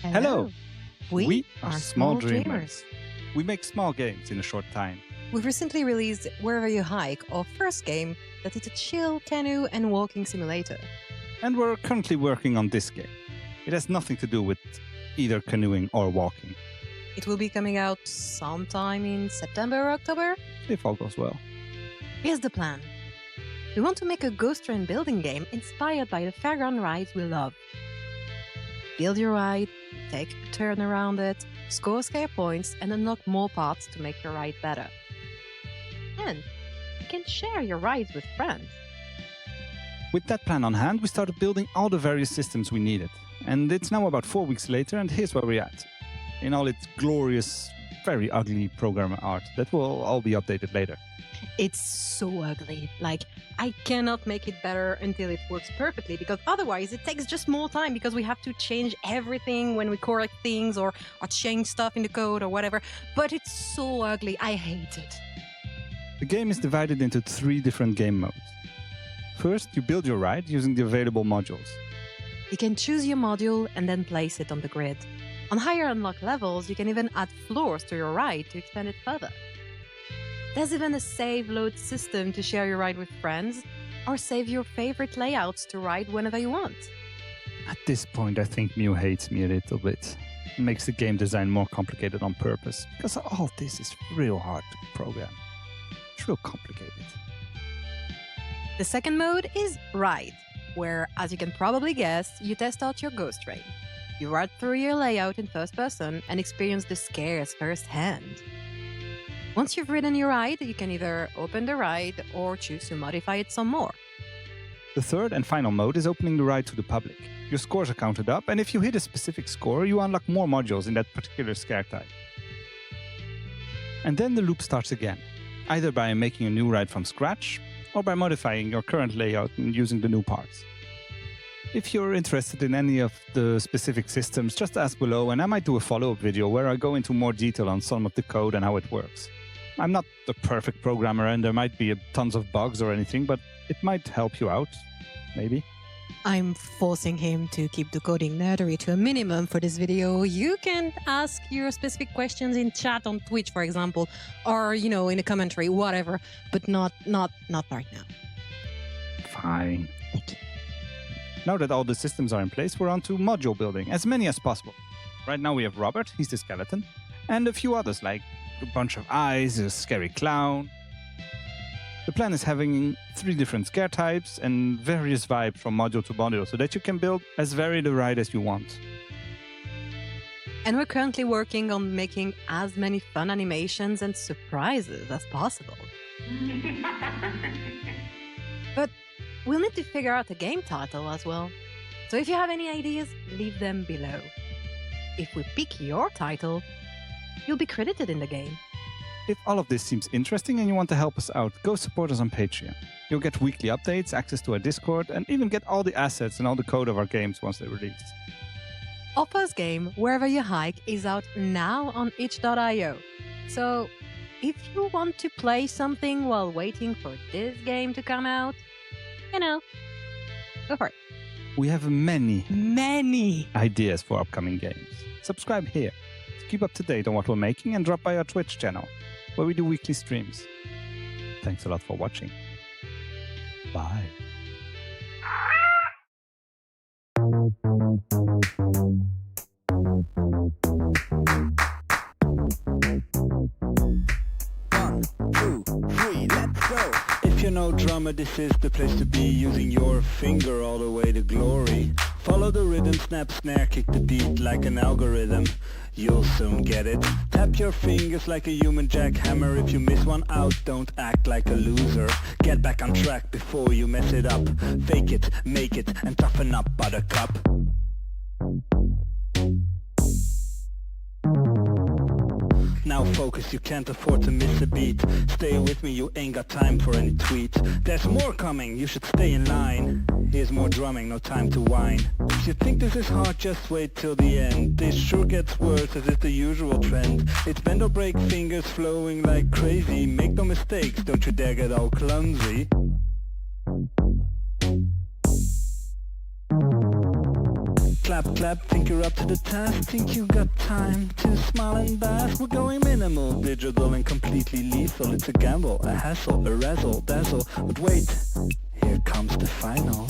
Hello. We are Small Dreamers. We make small games in a short time. We've recently released Wherever You Hike, our first game that is a chill canoe and walking simulator. And we're currently working on this game. It has nothing to do with either canoeing or walking, It will be coming out sometime in September or October. if all goes well. Here's the plan. We want to make a ghost train building game inspired by the fairground rides we love. Build your ride, take a turn around it, score scare points, and unlock more parts to make your ride better. And you can share your rides with friends. With that plan on hand, we started building all the various systems we needed. And it's now about 4 weeks later, and here's where we're at. In all its glorious, very ugly programmer art that will all be updated later. It's so ugly. Like, I cannot make it better until it works perfectly, because otherwise it takes just more time because we have to change everything when we correct things or change stuff in the code or whatever. But it's so ugly. I hate it. The game is divided into 3 different game modes. First, you build your ride using the available modules. You can choose your module and then place it on the grid. On higher unlock levels, you can even add floors to your ride to extend it further. There's even a save load system to share your ride with friends, or save your favorite layouts to ride whenever you want. At this point, I think Mew hates me a little bit. It makes the game design more complicated on purpose, because all this is real hard to program. It's real complicated. The second mode is Ride, where, as you can probably guess, you test out your ghost train. You ride through your layout in first person and experience the scares firsthand. Once you've ridden your ride, you can either open the ride or choose to modify it some more. The third and final mode is opening the ride to the public. Your scores are counted up, and if you hit a specific score, you unlock more modules in that particular scare type. And then the loop starts again, either by making a new ride from scratch, or by modifying your current layout and using the new parts. If you're interested in any of the specific systems, just ask below and I might do a follow-up video where I go into more detail on some of the code and how it works. I'm not the perfect programmer and there might be tons of bugs or anything, but it might help you out, maybe. I'm forcing him to keep the coding nerdery to a minimum for this video. You can ask your specific questions in chat on Twitch, for example, or, in a commentary, whatever, but not right now. Fine. Thank you. Now that all the systems are in place, we're on to module building, as many as possible. Right now we have Robert, he's the skeleton, and a few others like a bunch of eyes, a scary clown. The plan is having 3 different scare types and various vibes from module to module so that you can build as varied a ride as you want. And we're currently working on making as many fun animations and surprises as possible. But we'll need to figure out a game title as well. So if you have any ideas, leave them below. If we pick your title, you'll be credited in the game. If all of this seems interesting and you want to help us out, go support us on Patreon. You'll get weekly updates, access to our Discord, and even get all the assets and all the code of our games once they're released. Our first game, Wherever You Hike, is out now on itch.io. So if you want to play something while waiting for this game to come out, go for it. We have many Many! ideas for upcoming games. Subscribe here to keep up to date on what we're making and drop by our Twitch channel, where we do weekly streams. Thanks a lot for watching. Bye. One, two, three, let's go! If you're no drummer, this is the place to be, using your finger all the way to glory. Follow the rhythm, snap, snare, kick the beat like an algorithm. You'll soon get it. Tap your fingers like a human jackhammer. If you miss one out, don't act like a loser. Get back on track before you mess it up. Fake it, make it, and toughen up, buttercup. Now focus, you can't afford to miss a beat. Stay with me, you ain't got time for any tweet. There's more coming, you should stay in line. Here's more drumming, no time to whine. If you think this is hard, just wait till the end. This sure gets worse as is the usual trend. It's bend or break fingers flowing like crazy. Make no mistakes, don't you dare get all clumsy. Clap, clap, think you're up to the task. Think you got time to smile and bask. We're going minimal, digital and completely lethal. It's a gamble, a hassle, a razzle, dazzle. But wait, here comes the final.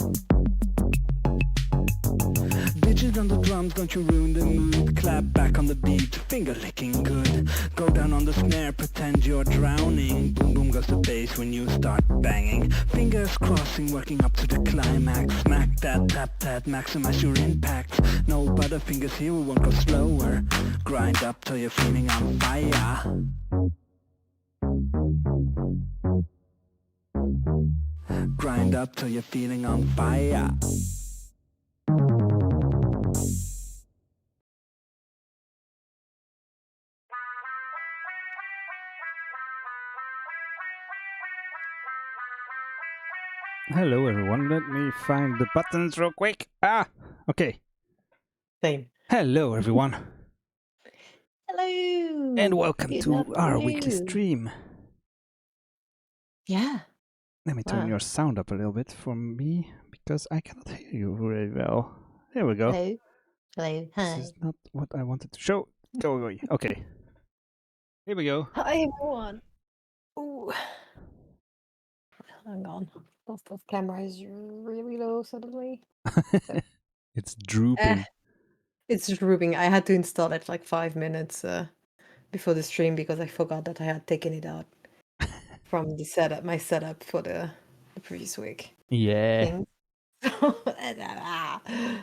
Bitches on the drums, don't you ruin the mood. Clap back on the beat, finger licking good. Go down on the snare, pretend you're drowning. Boom boom goes the bass when you start banging. Fingers crossing, working up to the climax. Smack that, tap that, maximize your impact. No butterfingers here, we won't go slower. Grind up till you're feeling on fire. Grind up till you're feeling on fire. Hello, everyone. Let me find the buttons real quick. Okay. Same. Hello, everyone. Hello. And welcome Good to our weekly afternoon. stream. Yeah. Let me turn Wow. your sound up a little bit for me, because I cannot hear you very well. There we go. Hello. Hello. This Hi. is not what I wanted to show. Go away. Okay. Here we go. Hi, everyone. Ooh. Hang on. The camera is really low suddenly. It's drooping. It's drooping. I had to install it like 5 minutes before the stream because I forgot that I had taken it out from the setup, my setup for the previous week Yeah. thing.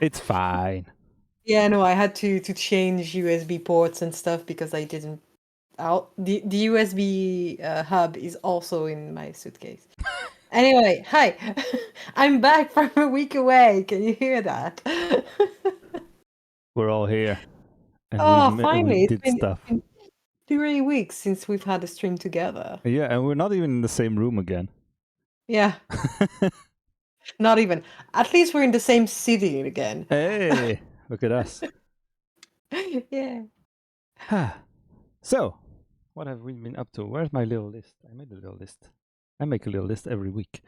It's fine. Yeah, no, I had to change USB ports and stuff because I didn't. The USB hub is also in my suitcase. Anyway, hi. I'm back from a week away. Can you hear that? We're all here. And Oh, we finally. did stuff. It's been 3 weeks since we've had a stream together. Yeah, and we're not even in the same room again. Yeah, not even. At least we're in the same city again. Hey, look at us. Yeah. So, what have we been up to? Where's my little list? I made a little list. I make a little list every week.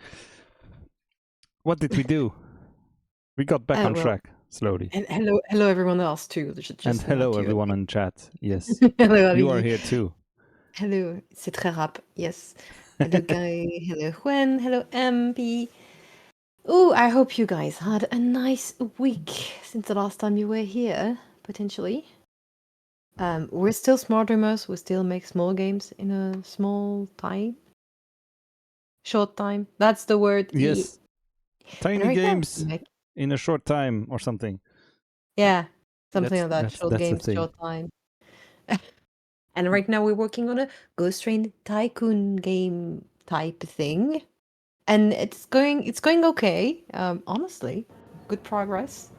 What did we do? We got back on well, track slowly. And hello everyone else too. Just And hello not you. everyone in chat. Yes, Hello, you are Amélie. here too. Hello, c'est très rap. Yes. Hello, Guy. Hello, Gwen. Hello, MP. Oh, I hope you guys had a nice week since the last time you were here, potentially. We're still smart dreamers. We still make small games in a small time. Short time. That's the word. Yes, tiny right now, games in a short time or something. Yeah, something like that. That's Short the games, thing. short time. And right now we're working on a Ghost Train Tycoon game type thing. And it's going okay. Honestly, good progress.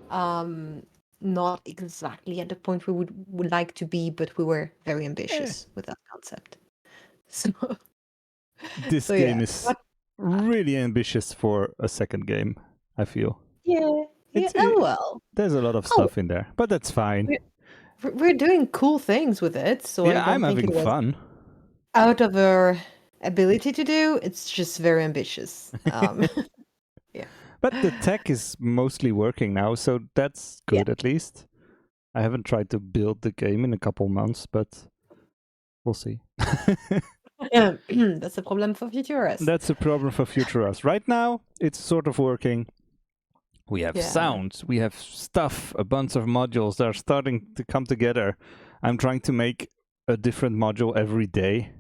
Not exactly at the point we would like to be, but we were very ambitious with that concept. So This so game yeah. is really ambitious for a second game, I feel. Yeah. Well. There's a lot of stuff in there, but that's fine. We're doing cool things with it, so Yeah, I I'm don't think having it was fun. out of our ability to do. It's just very ambitious. Yeah. But the tech is mostly working now, so that's good at least. I haven't tried to build the game in a couple months, but we'll see. That's a problem for future us. That's a problem for future us. Right now, it's sort of working. We have sounds, we have stuff, a bunch of modules that are starting to come together. I'm trying to make a different module every day.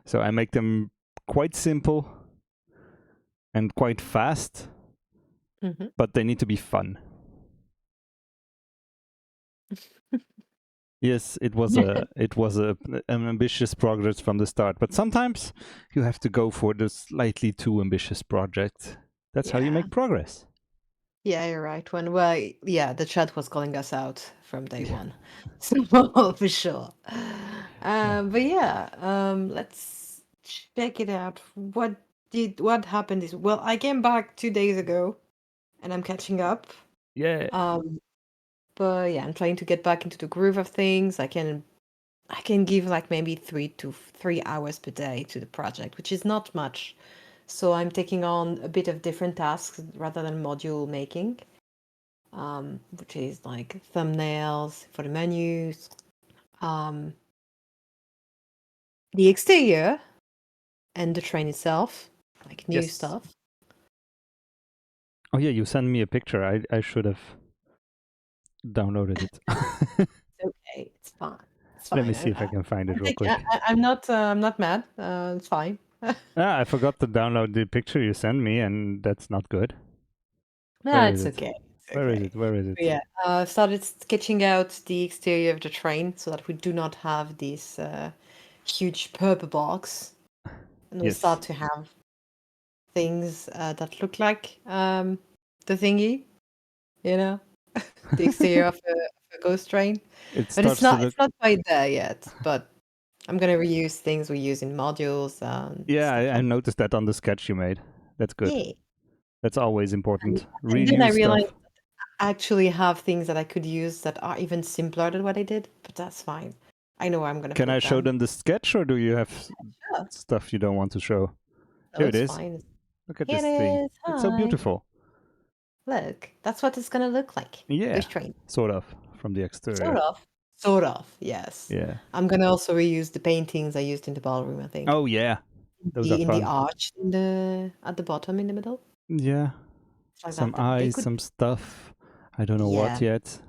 So I make them quite simple and quite fast, but they need to be fun. Yes, it was an ambitious project from the start, but sometimes you have to go for the slightly too ambitious project. That's how you make progress. Yeah, you're right. The chat was calling us out from day one, so for sure. But yeah, let's check it out. What happened is, well, I came back 2 days ago, and I'm catching up. Yeah. But yeah, I'm trying to get back into the groove of things. I can give like maybe 3 hours per day to the project, which is not much. So I'm taking on a bit of different tasks rather than module making. which is like thumbnails for the menus. The exterior and the train itself, like new Yes. stuff. Oh yeah, you sent me a picture. I should have downloaded it. Okay, it's fine. It's fine. Let me see if I can find it real quick. I'm not mad. It's fine. I forgot to download the picture you sent me, and that's not good. No, Where it's is it? okay. It's Where is okay. it? Where is it? But yeah, started sketching out the exterior of the train so that we do not have this huge purple box, and we Yes. start to have things that look like the thingy, you know, the exterior of a ghost train. It But it's starts to not look. it's not quite there yet. But I'm gonna reuse things we use in modules and Yeah, stuff I like noticed that on the sketch you made. That's good. yeah. That's always important. And then I Reuse realized stuff. I actually have things that I could use that are even simpler than what I did, but that's fine. I know where I'm gonna Can put I show them. them the sketch, or do you have Sure. stuff you don't want to show? No, Here it it's is. fine. Look at Here this it thing. is. It's so Hi. beautiful. Look, that's what it's gonna look like. Yeah, Ghost train. sort of from the exterior. Sort of, yes. Yeah. I'm gonna also reuse the paintings I used in the ballroom, I think. Oh yeah, those are in the fun. arch at the bottom in the middle. Yeah. It's like Some that. They eyes, could some stuff. I don't know what Yeah. yet.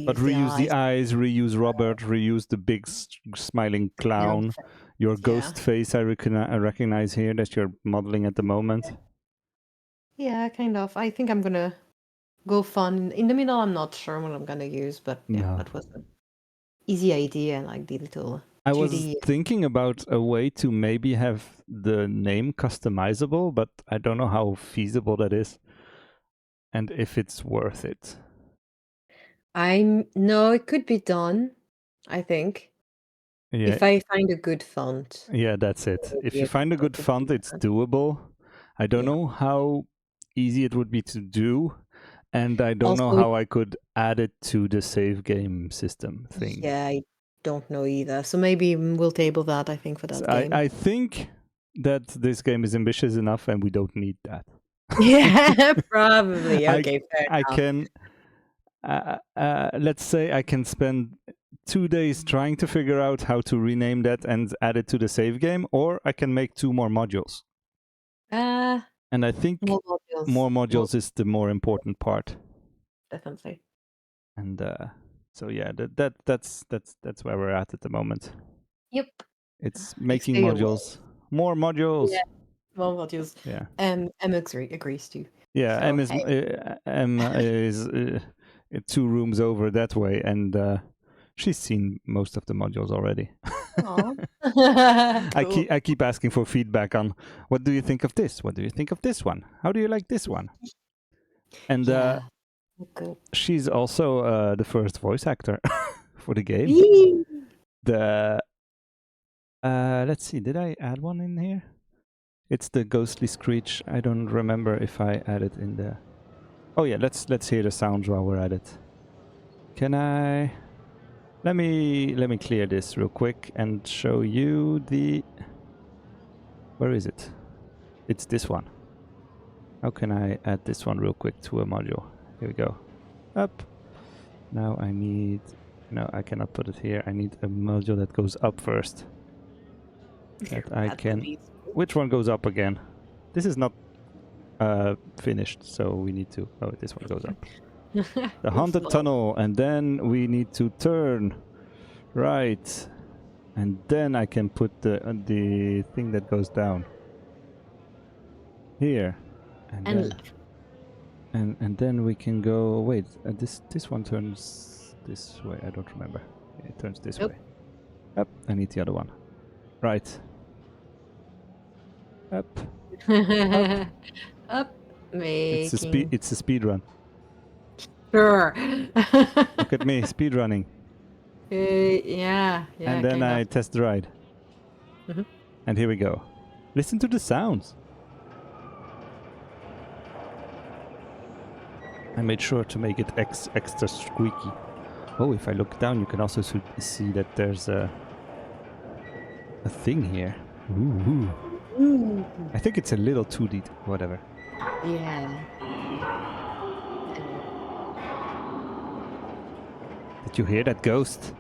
But reuse the eyes, reuse Robert, reuse the big smiling clown, your ghost face. I recognize here that you're modeling at the moment. Yeah, kind of. I think I'm gonna go fun. In the middle, I'm not sure what I'm gonna use, but yeah, No. that was an easy idea, like the little I was 2D. thinking about a way to maybe have the name customizable, but I don't know how feasible that is and if it's worth it. No, it could be done, I think. Yeah, If I find a good font. yeah, that's it. If you Yeah, find a good okay. font, it's doable. I don't Yeah. know how easy it would be to do, and I don't know Also- how I could add it to the save game system thing. Yeah, I don't know either. So maybe we'll table that, I think, for that So game. I think that this game is ambitious enough and we don't need that. Yeah, probably. Okay, fair I enough. can, let's say I can spend 2 days trying to figure out how to rename that and add it to the save game, or I can make 2 more modules. And I think more modules is the more important part. Definitely. And so yeah, that's where we're at the moment. Yep. It's making Exterior modules, more modules. Yeah. More modules. Yeah. Em agrees too. Yeah, So, M is 2 rooms over that way, and she's seen most of the modules already. Cool. I keep asking for feedback on what do you think of this? What do you think of this one? How do you like this one? And Yeah. Good. she's also the first voice actor for the game. Yee. Let's see, did I add one in here? It's the ghostly screech. I don't remember if I added in there. Oh yeah, let's hear the sounds while we're at it. Can I? Let me clear this real quick and show you the. Where is it? It's this one. How can I add this one real quick to a module? Here we go. Up. Now I need. No, I cannot put it here. I need a module that goes up first. That I can. Which one goes up again? This is not finished, so we need to. Oh, this one goes up. The haunted tunnel, and then we need to turn right, and then I can put the thing that goes down here, and then we can go. Wait, this one turns this way. I don't remember. It turns this way. Up. I need the other one. Right. Up. Up. Making. It's a speed run. Sure. Look at me, speed running. Yeah. And then I test the ride. Mhm. And here we go. Listen to the sounds. I made sure to make it extra squeaky. Oh, if I look down, you can also see that there's a thing here. Ooh. I think it's a little 2D, whatever. Yeah. Did you hear that ghost?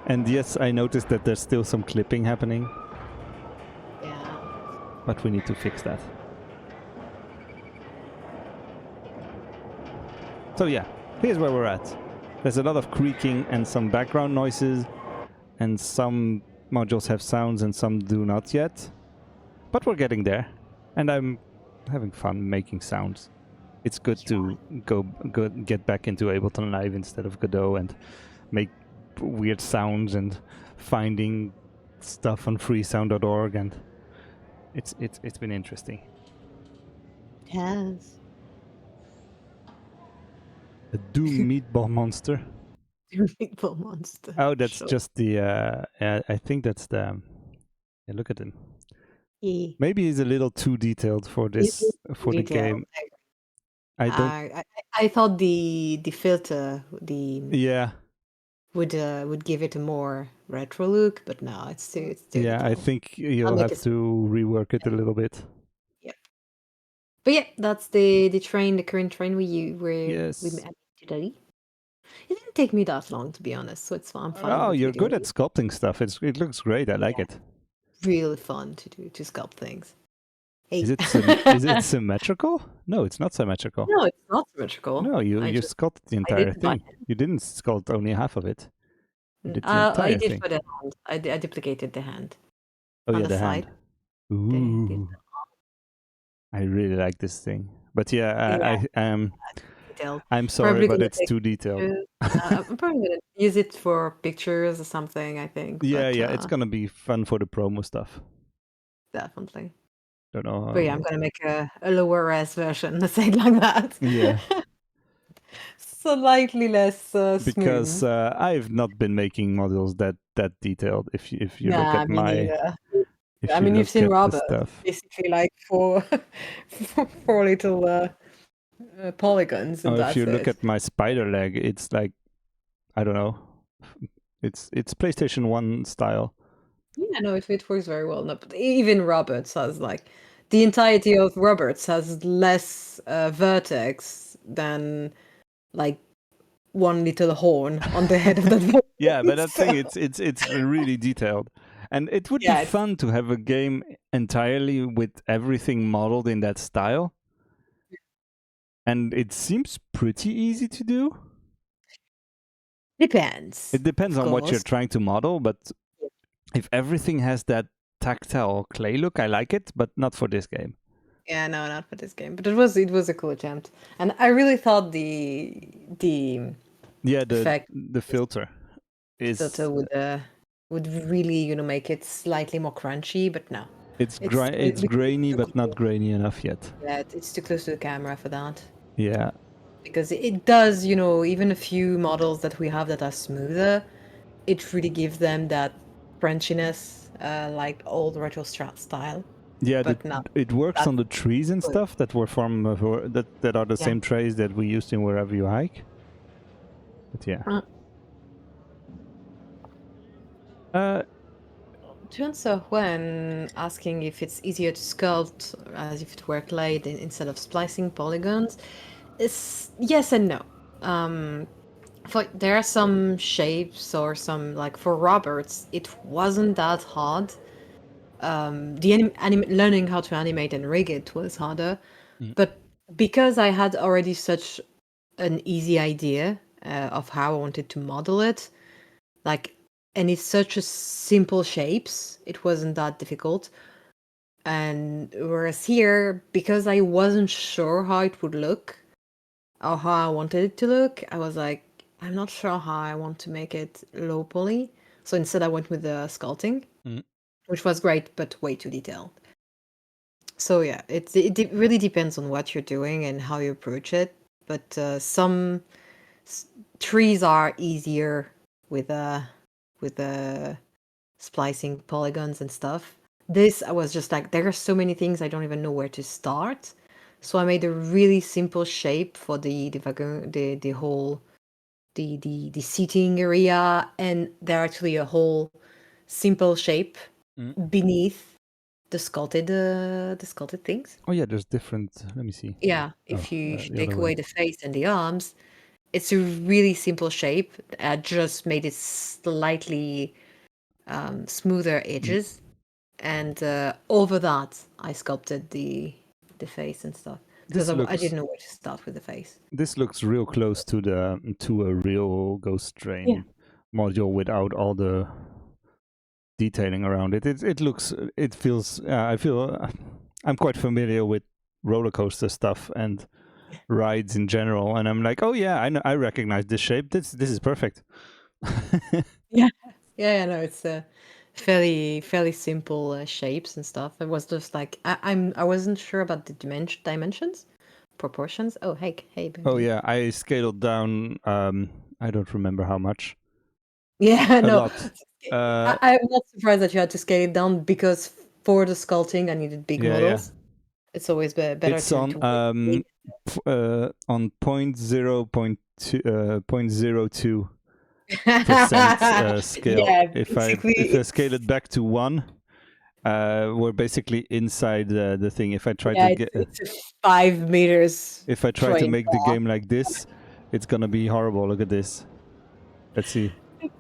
And yes, I noticed that there's still some clipping happening, Yeah. but we need to fix that. So yeah, here's where we're at. There's a lot of creaking and some background noises, and some modules have sounds and some do not yet. But we're getting there, and I'm having fun making sounds. It's good to get back into Ableton Live instead of Godot and make weird sounds and finding stuff on freesound.org, and it's been interesting. Yes. The Doom Meatball Monster. Meatball monster. Oh, that's Sure. just the. I think that's the. Yeah, look at him. Yeah. Maybe he's a little too detailed for this for the Detail. game. I don't. I thought the filter Yeah, would give it a more retro look, but no, it's too yeah. I detailed. think you'll make have it- to rework it a little bit. But yeah, that's the current train we Yes. met today. It didn't take me that long, to be honest, so it's fun. I'm fine. Oh, with you're video good at sculpting stuff. It looks great. I like it. really fun to sculpt things. Hey. Is it symmetrical? No, it's not symmetrical. No, it's not symmetrical. No, you I just- sculpted the entire did my- thing. You didn't sculpt only half of it. You did the I entire did thing. for the hand. I duplicated the hand. Oh on yeah, the the hand. side. Ooh. I really like this thing. But yeah, Detailed. I'm sorry, Probably but gonna it's take too detailed. I'm probably gonna use it for pictures or something, I think. Yeah, but, yeah, it's gonna be fun for the promo stuff. definitely. Don't know. But yeah, I'm gonna make a lower res version, let's say it like that. Yeah. Slightly less Because smooth. I've not been making models that detailed. If you look Nah, at me my, neither. if I you mean, you've look seen at the Robert, stuff. basically like four little polygons, and Oh, that's if you look it. at my spider leg, it's like, I don't know. It's PlayStation 1 style. Yeah, no, it works very well. No, but even Roberts has like the entirety of Roberts has less vertex than like one little horn on the head of that voice. Yeah, but that thing, it's really detailed, and it would Yeah, be it's- fun to have a game entirely with everything modeled in that style. And it seems pretty easy to do. Depends. It depends of on what you're course. trying to model, but if everything has that tactile clay look, I like it, but not for this game. Yeah, no, not for this game. But it was a cool attempt, and I really thought the Yeah, effect the filter is filter would really make it slightly more crunchy, but no. it's it's grainy, too but not cool. grainy enough yet. Yeah, it's too close to the camera for that. Yeah, Because it does, even a few models that we have that are smoother, it really gives them that crunchiness, like old retro style. yeah. But not it works that on the trees and good. stuff that were from that are the Yeah. same trees that we used in Wherever You Hike. But yeah. To answer when asking if it's easier to sculpt as if it were clay instead of splicing polygons, it's yes and no. There are some shapes or some, like for Roberts, it wasn't that hard. Learning how to animate and rig it was harder, but because I had already such an easy idea of how I wanted to model it, and it's such a simple shapes, it wasn't that difficult. And whereas here, because I wasn't sure how it would look or how I wanted it to look, I was like, I'm not sure how I want to make it low poly. So instead I went with the sculpting, which was great, but way too detailed. So yeah, it really depends on what you're doing and how you approach it. But some trees are easier with splicing polygons and stuff. This, I was just like, there are so many things I don't even know where to start. So I made a really simple shape for the whole the seating area, and there actually a whole simple shape beneath the sculpted things. Oh yeah, there's different. Let me see. Yeah, if Oh, you the take other away way. the face and the arms, it's a really simple shape. I just made it slightly smoother edges, and over that I sculpted the face and stuff because I didn't know where to start with the face. This looks real close to a real Ghost Train module without all the detailing around it. It feels. I'm quite familiar with roller coaster stuff and rides in general, and I'm like, oh yeah, I recognize this shape. This is perfect. Yeah, no, it's fairly simple shapes and stuff. It was just like I wasn't sure about the dimensions, proportions. Oh, hey, Oh baby. yeah, I scaled down. I don't remember how much. Yeah, A no. lot. I'm not surprised that you had to scale it down because for the sculpting, I needed big models. It's always better It's to on work big. on 0.02% scale. Yeah, If basically, I scale it back to 1, we're basically inside the thing. If I try yeah, to get it's a 5 meters. if I try to train make the game like this, it's gonna be horrible. Look at this. Let's see.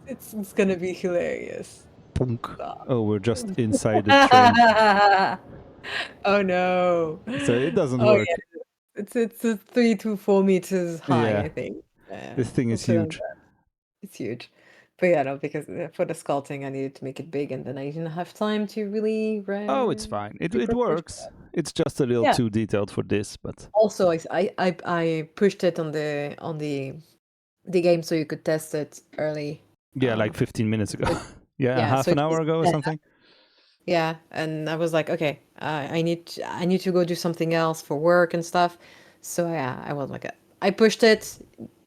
It's gonna be hilarious. Punk. Stop. Oh, we're just inside the train. Oh no. So it doesn't Oh work. yeah. It's a 3 to 4 meters high, Yeah. I think. Yeah, This thing is we'll put on huge. that. It's huge. But yeah, no, because for the sculpting I needed to make it big and then I didn't have time to really Oh, it's fine. It proportion. works. It's just a little Yeah. too detailed for this, but Also, I pushed it on the game so you could test it early. yeah, like 15 minutes ago. Yeah, half so an it hour was ago or set something. Yeah, and I was like, okay, I need to go do something else for work and stuff. So yeah, I was like, I pushed it,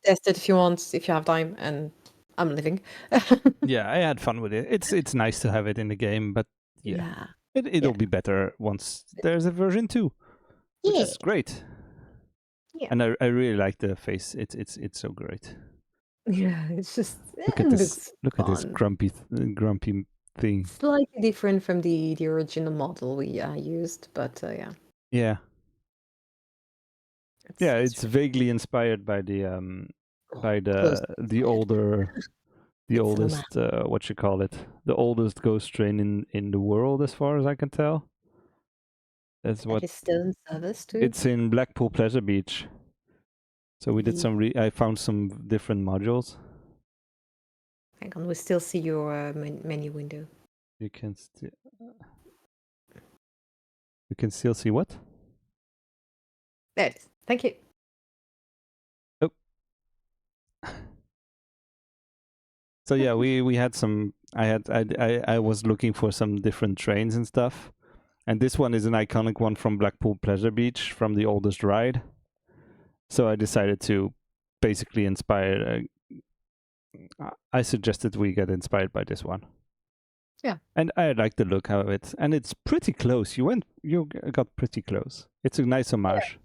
test it if you want, if you have time, and I'm leaving. Yeah, I had fun with it. It's nice to have it in the game, but yeah, it'll be better once there's a version 2, which Yeah. is great. Yeah. And I really like the face. It's so great. Yeah, it's just Look it at this. looks Look at this fun. grumpy thing. Slightly different from the original model we used, but yeah. Yeah. Yeah, It's it's vaguely inspired by the close the older the It's oldest what you call it, the oldest Ghost Train in the world, as far as I can tell. That's what That is still in service too. it's in Blackpool Pleasure Beach. So we did some. I found some different modules. Hang on, we still see your menu window. You can still. You can still see what? There it is. Thank you. Oh. So yeah, we had some. I was looking for some different trains and stuff, and this one is an iconic one from Blackpool Pleasure Beach, from the oldest ride. So I decided to basically inspire. I suggested we get inspired by this one. Yeah. And I like the look of it, and it's pretty close. You got pretty close. It's a nice homage.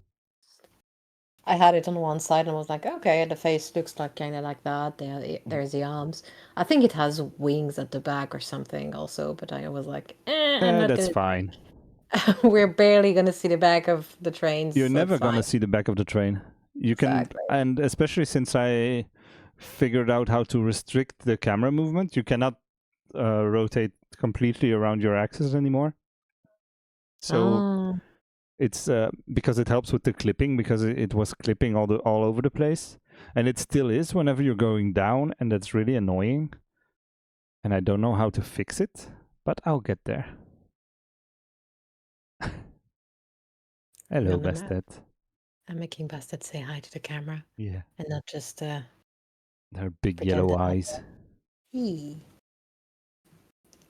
I had it on one side and was like, okay, the face looks like kind of like that. There's the arms. I think it has wings at the back or something also, but I was like, that's fine. We're barely gonna see the back of the trains. You're so never it's gonna fine. see the back of the train. You Exactly. can, and especially since I figured out how to restrict the camera movement, you cannot rotate completely around your axis anymore. So it's because it helps with the clipping, because it was clipping all over the place, and it still is whenever you're going down, and that's really annoying. And I don't know how to fix it, but I'll get there. Hello, Bastet. I'm making Bastet say hi to the camera. Yeah. And not just her big yellow eyes.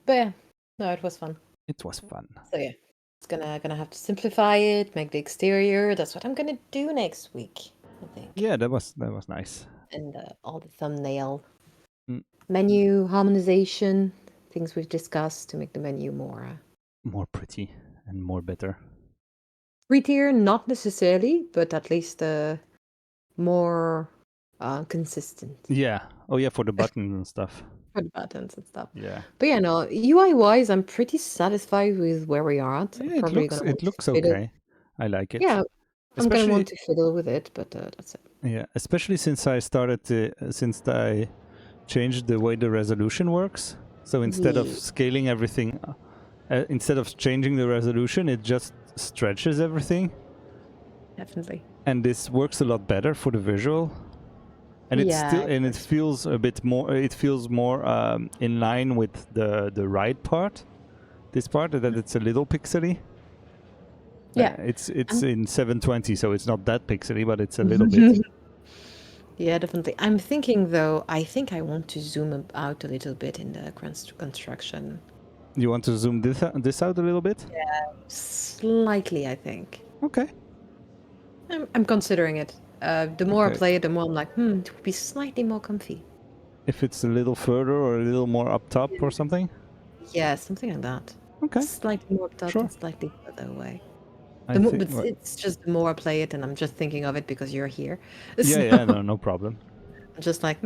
But yeah, no, it was fun. It was fun. So yeah, it's gonna have to simplify it, make the exterior. That's what I'm gonna do next week, I think. Yeah, that was nice. And all the thumbnail, menu harmonization, things we've discussed to make the menu more pretty and more better. Prettier, not necessarily, but at least more consistent. Yeah. Oh yeah, for the buttons and stuff. for the buttons and stuff. Yeah. But yeah, no, UI-wise, I'm pretty satisfied with where we are at. I'm Yeah, probably gonna it want to looks fiddle. okay. I like it. Yeah, I'm gonna Especially want to fiddle with it, but that's it. yeah, especially since I started to, since I changed the way the resolution works. So instead of Yeah. scaling everything, instead of changing the resolution, it just stretches everything, Definitely. and this works a lot better for the visual. And it's Yeah, still, it and it works. feels a bit more. It feels more in line with the right part. This part that it's a little pixely. Yeah. It's in 720, so it's not that pixely, but it's a little bit. Yeah, definitely. I'm thinking though, I think I want to zoom out a little bit in the construction. You want to zoom this out a little bit? Slightly, I think. Okay. I'm considering it. The more I Okay. play it, the more I'm like, it would be slightly more comfy. If it's a little further or a little more up top or something? Yeah, something like that. Okay. Slightly more up top Sure. and slightly further away. I But think, well, it's just the more I play it, and I'm just thinking of it because you're here. yeah, So yeah, no problem. I'm just like,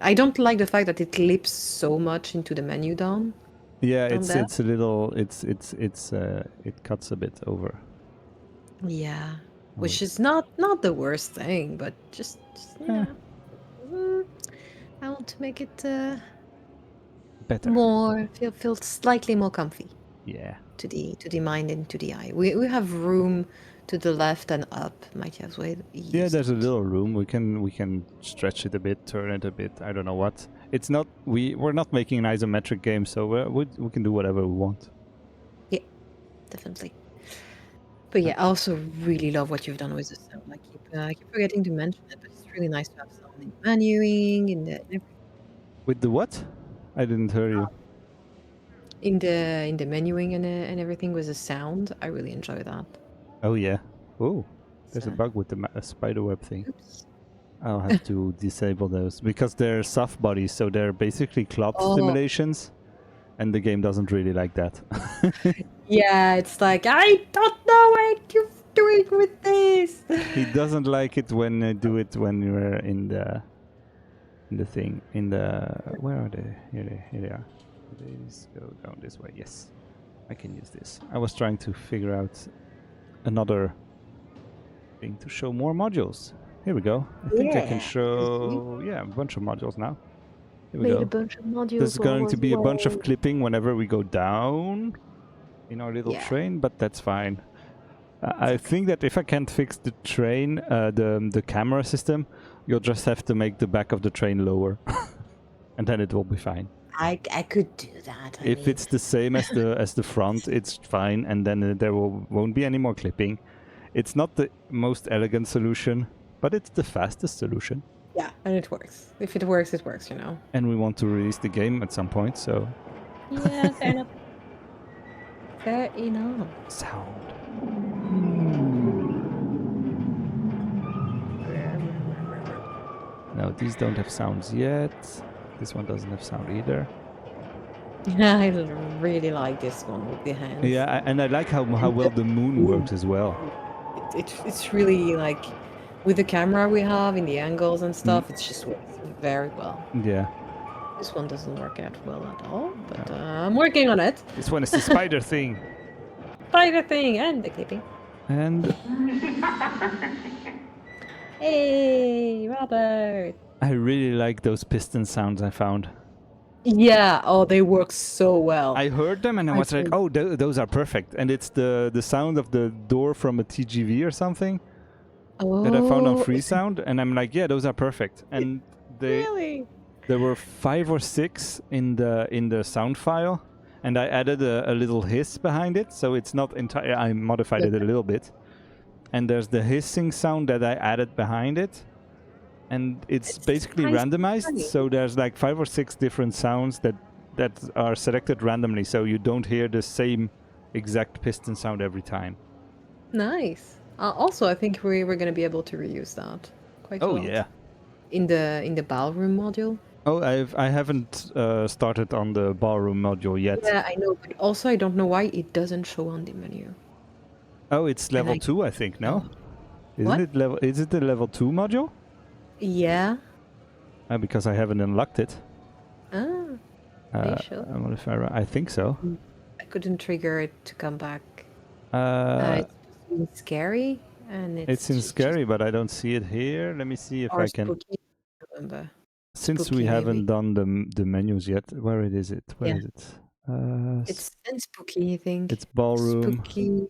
I don't like the fact that it clips so much into the menu down. Yeah, Down there? it's a little, it cuts a bit over. Yeah, which is not the worst thing, but just Eh. I want to make it Better. more feel slightly more comfy Yeah. to the mind and to the eye. We have room to the left and up. Might as well use Yeah, there's a it. little room. We can stretch it a bit, turn it a bit. I don't know what. It's not we're not making an isometric game, so we can do whatever we want. Definitely. But yeah, I also really love what you've done with the sound. I keep forgetting to mention it, but it's really nice to have sound in menuing, in the With the what? I didn't hear you. in the menuing and everything with the sound. I really enjoy that. Oh yeah. Oh, there's a So- bug with the spiderweb thing. Oops. I'll have to disable those because they're soft bodies, so they're basically cloud Oh. simulations, and the game doesn't really like that. Yeah, it's like I don't know what you're doing with this. He doesn't like it when you do it when you're in the thing where are they? Here they are. These go down this way. Yes, I can use this. I was trying to figure out another thing to show more modules. Here we go. I think I can Yeah. show a bunch of modules now. Here we Made go. a bunch of modules. There's while I going to was be a bunch of away. clipping whenever we go down in our little Yeah. train, but that's fine. I think that if I can't fix the train, the camera system, you'll just have to make the back of the train lower, and then it will be fine. I could do that. I If mean, it's the same as the front, it's fine, and then there won't be any more clipping. It's not the most elegant solution, but it's the fastest solution. yeah, and it works. If it works, it works. You know. And we want to release the game at some point, so Yeah, fair enough. Fair enough. sound. No, these don't have sounds yet. This one doesn't have sound either. Yeah, I really like this one with the hands. Yeah, and I like how well the moon works as well. It's really like with the camera we have in the angles and stuff. It just works very well. Yeah, This one doesn't work out well at all, but I'm working on it. this one is the spider thing. Spider thing and the clipping. And Hey, Robert. I really like those piston sounds I found. Yeah. Oh, they work so well. I heard them and I I was like, think- oh, those are perfect. And it's the sound of the door from a TGV or something that I found on Oh, Freesound. And I'm like, yeah, those are perfect. And Really? there were 5 or 6 in the sound file, and I added a little hiss behind it, so it's not entire. I modified it a little bit, and there's the hissing sound that I added behind it, and it's basically nice and randomized. funny. So there's like 5 or 6 different sounds that are selected randomly, so you don't hear the same exact piston sound every time. Nice. Also, I think we're going to be able to reuse that quite a Oh lot. yeah. In the ballroom module. Oh, I haven't started on the ballroom module yet. Yeah, I know, but also I don't know why it doesn't show on the menu. Oh, it's level I- 2, I think. No, isn't What? it level? Is it the level 2 module? Yeah. Because I haven't unlocked it. Ah. Are you sure? Modifier. I think so. I couldn't trigger it to come back. Uh, It's in scary, and it's in just- scary, but I don't see it here. Let me see if or I can. spooky. I remember. Since Spooky, we haven't maybe. done the menus yet, where is it? Where Yeah. is it? It's in spooky, I think. It's ballroom. Spooky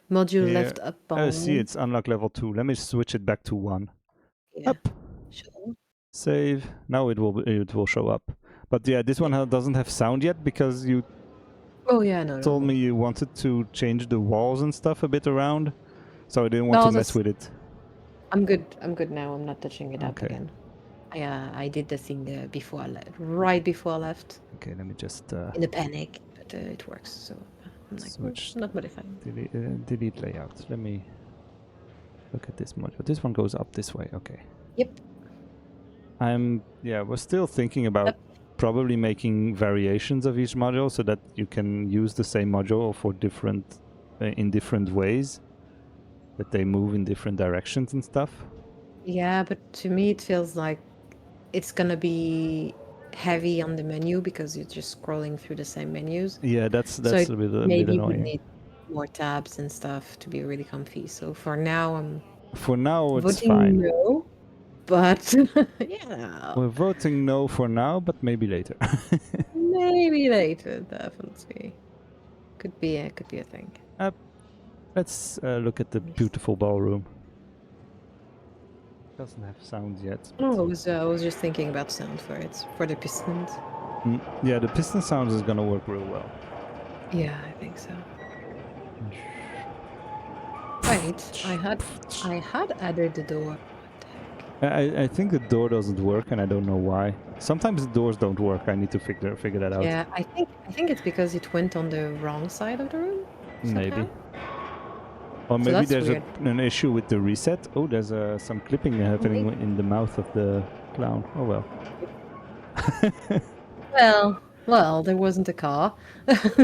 module Here. left up. Oh, see, it's unlock level 2. Let me switch it back to 1. Yeah. Up. Sure. Save. Now it will show up. But yeah, this one doesn't have sound yet because you Oh yeah, no. told me you wanted to change the walls and stuff a bit around, so I didn't want No, to mess that's- with it. I'm good. I'm good now. I'm not touching it up Okay. again. I did the thing before I left, right before I left, Okay, let me just in a panic, but it works. So I'm like, Switch. I'm not modifying. delete layout. Let me look at this module. This one goes up this way. Okay. Yep. We're still thinking about probably making variations of each module so that you can use the same module for different in different ways, that they move in different directions and stuff. Yeah, but to me it feels like it's gonna be heavy on the menu because you're just scrolling through the same menus. Yeah, that's So a bit maybe we annoying. need more tabs and stuff to be really comfy. So for now, I'm For now, it's voting fine. no. But yeah, We're voting no for now, but maybe later. maybe later, definitely. Could be a thing. Let's look at the beautiful ballroom. Doesn't have sound yet. Oh, I was just thinking about sound for it, for the pistons. Yeah, the piston sound is gonna work real well. Yeah, I think so. Wait, I had added the door. I think the door doesn't work, and I don't know why. Sometimes the doors don't work. I need to figure that out. Yeah, I think it's because it went on the wrong side of the room. Maybe. Somehow. Or So maybe that's there's weird. an issue with the reset. Oh, there's some clipping happening in the mouth of the clown. Oh well. Well, there wasn't a car,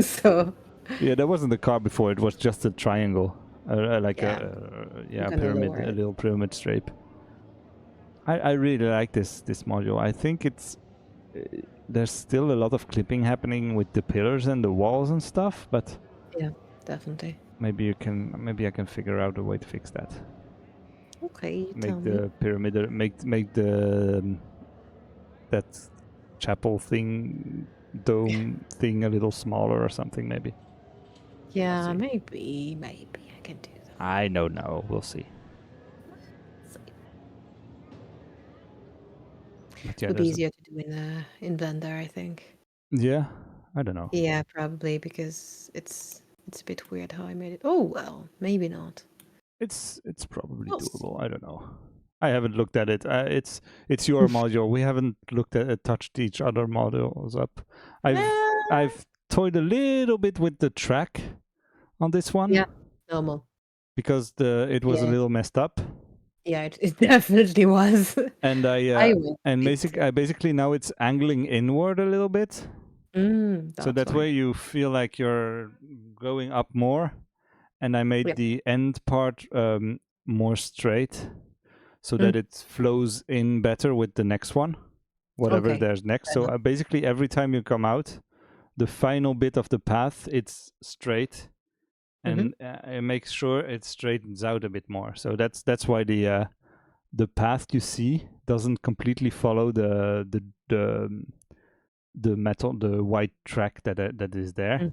so. Yeah, there wasn't a car before. It was just a triangle, like Yeah. a Gonna pyramid, lower a it. little pyramid shape. I really like this module. I think it's there's still a lot of clipping happening with the pillars and the walls and stuff, but Yeah, definitely. maybe I can figure out a way to fix that. Okay, you Make tell the me. pyramid, make the that chapel thing, dome thing a little smaller or something. Maybe. Yeah, see. maybe I can do that. I don't know. We'll see. But yeah, Would be there's easier to do in Blender, I think. yeah, I don't know. Yeah, probably because it's a bit weird how I made it. Oh well, maybe not. It's probably We'll doable. I don't know. I haven't looked at it. It's your module. We haven't looked at touched each other modules up. I've toyed a little bit with the track on this one. Yeah, normal. Because it was a Yeah. little messed up. Yeah, it definitely was. And basically now it's angling inward a little bit. So that way you feel like you're going up more. And I made the end part more straight so that it flows in better with the next one, whatever there's next. So basically every time you come out, the final bit of the path, it's straight, and it makes sure it straightens out a bit more. So that's why the path you see doesn't completely follow the metal, the white track that is there,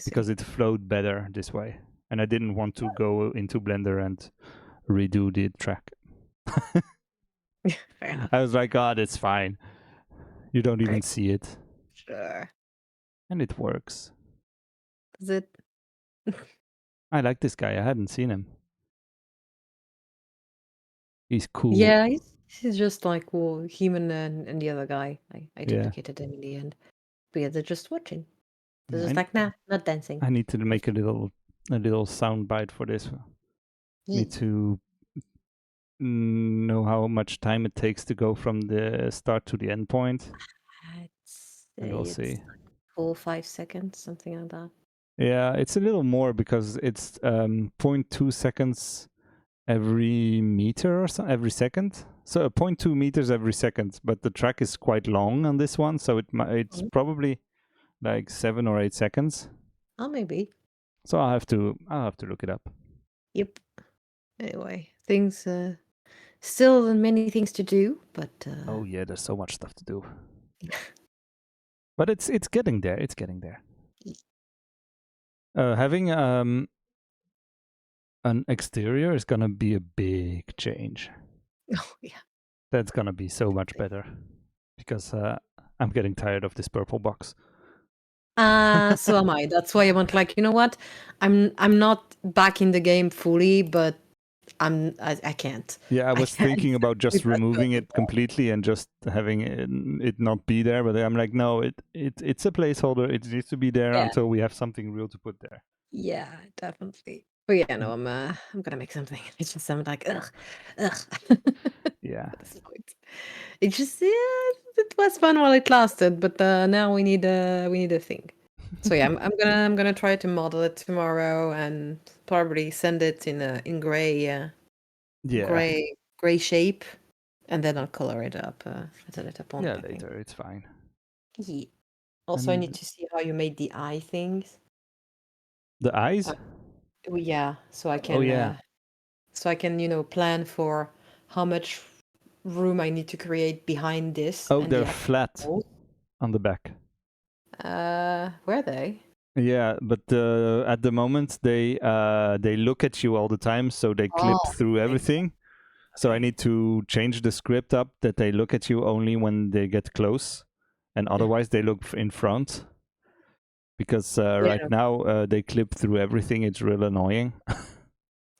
because it flowed better this way. And I didn't want to go into Blender and redo the track. Fair enough. I was like, God, it's fine. You don't even see it. Sure. And it works. Is it? I like this guy. I hadn't seen him. He's cool. Yeah, he's just like him and the other guy. I duplicated them in the end. But yeah, they're just watching. They're just like, nah, not dancing. I need to make a little sound bite for this. Need to know how much time it takes to go from the start to the end point. And we'll see. Like 4 or 5 seconds, something like that. Yeah, it's a little more because it's 0.2 seconds every meter or so, every second. So 0.2 meters every second, but the track is quite long on this one, so it's probably like 7 or 8 seconds. Oh, maybe. So I'll have to look it up. Yep. Anyway, things still many things to do, but Oh yeah, there's so much stuff to do. But it's getting there. It's getting there. Having an exterior is gonna be a big change. oh yeah. That's gonna be so much better because I'm getting tired of this purple box. So am I. That's why I want, like, you know what? I'm not back in the game fully, but I can't. Yeah, I was thinking about just With that removing purple it completely and just having it not be there. But I'm like, no, it's a placeholder. It needs to be there Yeah. until we have something real to put there. Yeah, definitely. But yeah, no, I'm gonna make something. It's just I'm like, ugh. Yeah. At this point. It just it was fun while it lasted, but now we need a thing. So yeah, I'm gonna try to model it tomorrow and probably send it in gray Yeah. gray shape, and then I'll color it up at a later point. Yeah, I think. later. It's fine. Yeah. Also, I And need to see how you made the eye things. the eyes? Yeah, so I can Oh yeah. plan for how much room I need to create behind this. Oh, and they're the actual flat wall. on the back. Were they? Yeah, but at the moment they look at you all the time, so they clip Oh, through okay. everything. So I Okay. need to change the script up that they look at you only when they get close, and otherwise they look in front. Because right now they clip through everything. It's real annoying.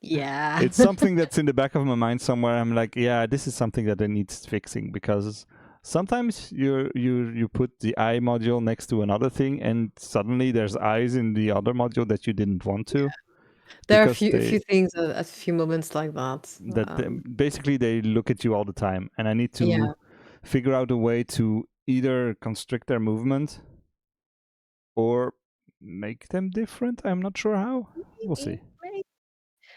Yeah. It's something that's in the back of my mind somewhere. I'm like, yeah, this is something that needs fixing, because sometimes you put the eye module next to another thing, and suddenly there's eyes in the other module that you didn't want to. Yeah. There are a Because few things, a few moments like that. Basically they look at you all the time, and I need to Yeah. figure out a way to either constrict their movement or make them different. I'm not sure how. We'll see. Maybe.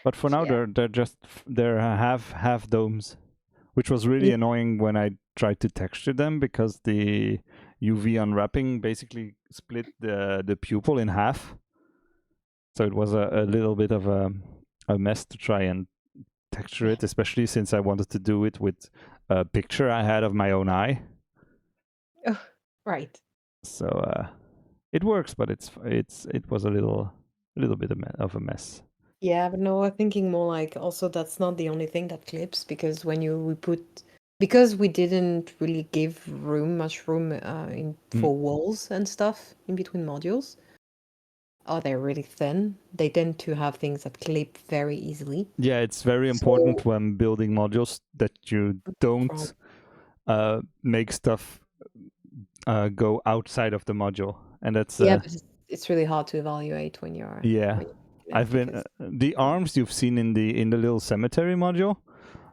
But for now, Yeah. they're half domes, which was really Yeah. annoying when I tried to texture them, because the UV unwrapping basically split the pupil in half. So it was a little bit of a mess to try and texture it, especially since I wanted to do it with a picture I had of my own eye. Oh, right. So it works, but it was a little bit of a mess. Yeah, but no, I'm thinking more like also that's not the only thing that clips, because when because we didn't really give much room for walls and stuff in between modules. Oh, they're really thin. They tend to have things that clip very easily. Yeah, it's very important when building modules that you don't make stuff go outside of the module, and that's but it's really hard to evaluate when you're I've been the arms you've seen in the little cemetery module.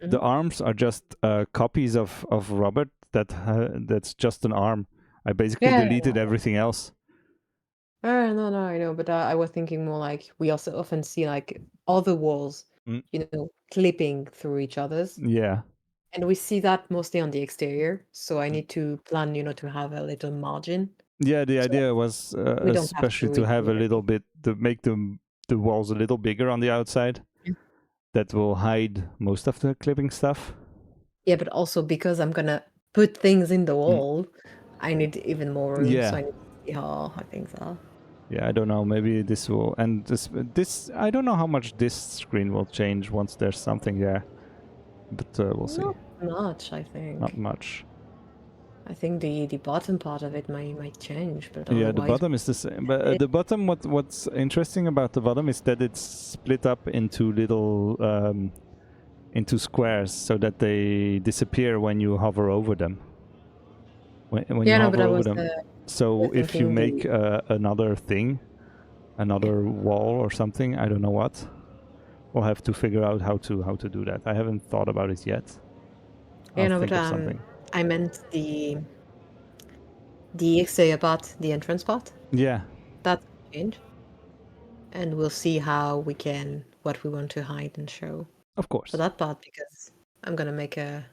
The arms are just copies of Robert. That's just an arm. I basically deleted everything else. No, I know, but I was thinking more like we also often see like other walls, clipping through each other's. Yeah. And we see that mostly on the exterior, so I need to plan, to have a little margin. Yeah, the idea was especially to have a little bit to make the walls a little bigger on the outside. Yeah. That will hide most of the clipping stuff. Yeah, but also because I'm gonna put things in the wall, I need even more room. Yeah. So I need to see how things are. Yeah, I don't know. Maybe this will, and this I don't know how much this screen will change once there's something there, but we'll see. Not much, I think. Not much. I think the bottom part of it might change, but yeah, the bottom is the same. But the bottom, what's interesting about the bottom is that it's split up into little into squares, so that they disappear when you hover over them. When you hover over them. So if you make another thing, another wall or something, I don't know what, we'll have to figure out how to do that. I haven't thought about it yet. But I meant the exterior part, the entrance part. Yeah. That's a change. And we'll see what we want to hide and show. Of course. For that part, because I'm gonna make a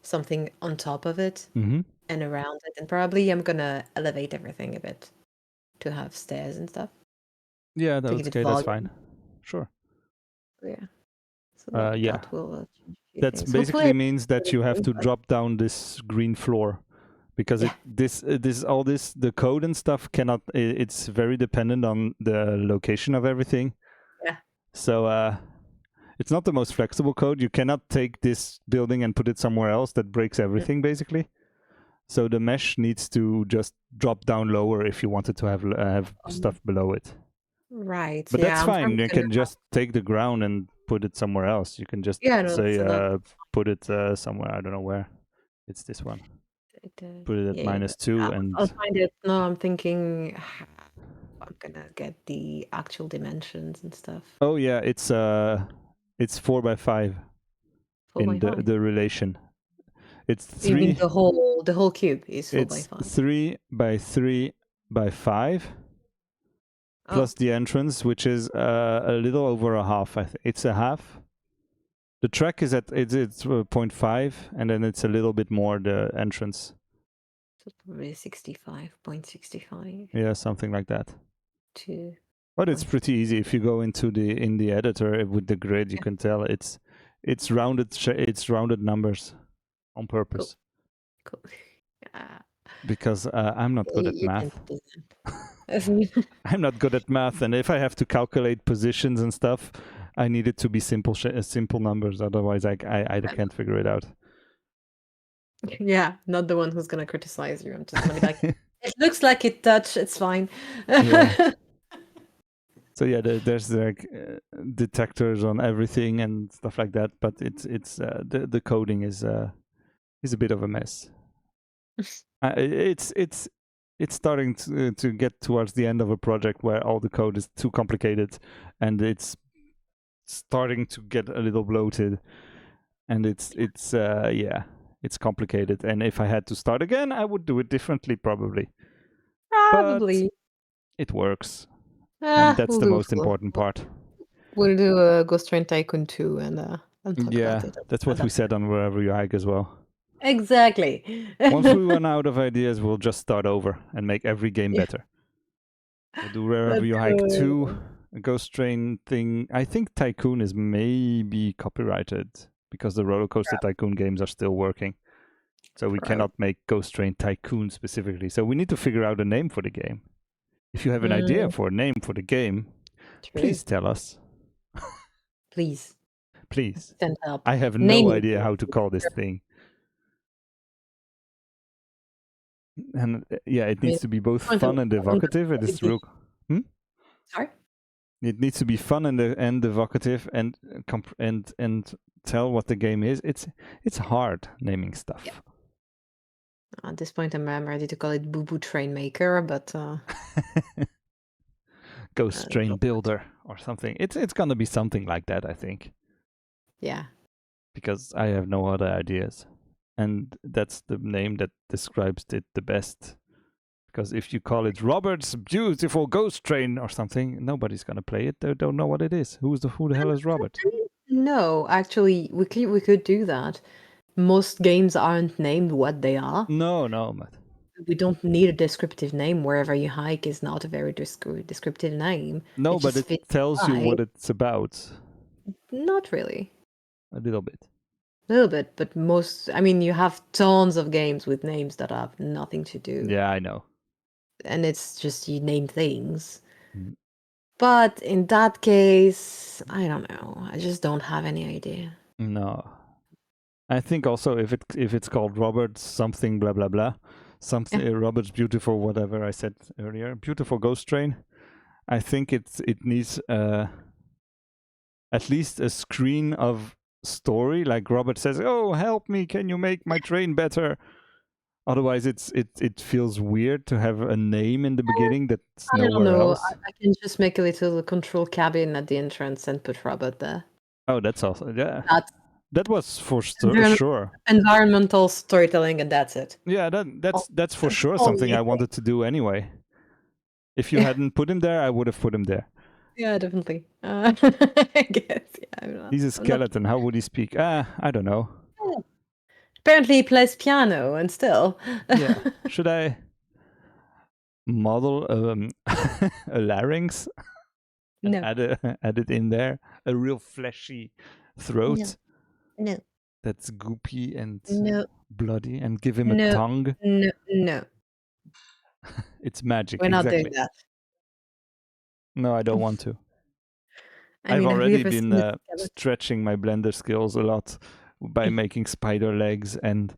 something on top of it Mm-hmm. and around it. And probably I'm gonna elevate everything a bit to have stairs and stuff Yeah, to give that's it okay. That's volume. fine. Sure. Yeah. So Yeah. that will change a few That things. basically Hopefully, means that you have to but drop down this green floor because Yeah. the code and stuff cannot. It's very dependent on the location of everything. Yeah. So it's not the most flexible code. You cannot take this building and put it somewhere else. That breaks everything basically. So the mesh needs to just drop down lower if you wanted to have stuff below it. Right. But yeah, that's I'm fine. probably You gonna can just take the ground and put it somewhere else. You can just Yeah, no, say so that put it somewhere. I don't know where. It's this one. Put it at yeah, -2 and I'll find it. No, I'm thinking I'm gonna get the actual dimensions and stuff. oh yeah, it's 4x5 4 by in 5. the relation. It's You mean 3. the whole cube is 4 by It's 5. 3 by 3 by 5 Oh, plus the entrance, which is a little over a half. It's a half. The track is at it's 0.5, and then it's a little bit more the entrance. so probably 65.65 Yeah, something like that. to But it's pretty easy if you go into the editor with the grid. You can tell it's rounded numbers on purpose cool. Yeah. because I'm not good at You can math. do that. I'm not good at math, and if I have to calculate positions and stuff, I need it to be simple numbers. Otherwise, I can't figure it out. Yeah, not the one who's gonna criticize you. I'm just gonna be like, it looks like it touched. It's fine. Yeah. So yeah, there's like detectors on everything and stuff like that, but it's the coding is a bit of a mess. It's starting to get towards the end of a project where all the code is too complicated, and it's starting to get a little bloated, and it's complicated. And if I had to start again, I would do it differently probably. Probably. It works. And that's we'll the do most important part. We'll do a Ghost Train Tycoon 2 and talk Yeah, about it. that's what we said on Wherever You Hike as well. Exactly. Once we run out of ideas, we'll just start over and make every game better. We'll do Wherever You Hike 2, a Ghost Train thing. I think Tycoon is maybe copyrighted because the Roller Coaster Tycoon games are still working. So we cannot make Ghost Train Tycoon specifically. So we need to figure out a name for the game. If you have an idea for a name for the game, please tell us. Please. Please. Send help. I have Name no it. idea how to call this thing. And yeah, it needs to be both fun and evocative. It is real. Sorry? It needs to be fun and evocative and tell what the game is. It's hard naming stuff. Yeah. At this point, I'm ready to call it Boo Boo Train Maker, but Ghost Train Builder or something. It's gonna be something like that, I think. Yeah. Because I have no other ideas, and that's the name that describes it the best. Because if you call it Robert's Beautiful Ghost Train or something, nobody's gonna play it. They don't know what it is. Who the hell is Robert? No, actually, we could do that. Most games aren't named what they are. No, Matt. We don't need a descriptive name. Wherever You Hike is not a very descriptive name. No, but it tells you what it's about. Not really. A little bit. A little bit, but you have tons of games with names that have nothing to do. Yeah, I know. And it's just you name things. Mm. But in that case, I don't know. I just don't have any idea. No. I think also if it's called Robert's something blah blah blah, something Robert's Beautiful whatever I said earlier, Beautiful Ghost Train, I think it needs at least a screen of story, like Robert says, "Oh, help me! Can you make my train better?" Otherwise, it feels weird to have a name in the beginning that's nowhere else. I can just make a little control cabin at the entrance and put Robert there. Oh, that's also that was for sure. Environmental storytelling, and that's it. Yeah, that's for sure something I wanted to do anyway. If you hadn't put him there, I would have put him there. Yeah, definitely. I guess. Yeah, He's a skeleton. How would he speak? I don't know. Apparently he plays piano and still. Yeah. Should I model a larynx? No. Add it in there. A real fleshy throat No. that's goopy and No. bloody, and give him a No. tongue. No. It's magic. We're not exactly. doing that. No, I don't want to. I I've mean, have you already ever been seen a skeleton? stretching my Blender skills a lot by making spider legs and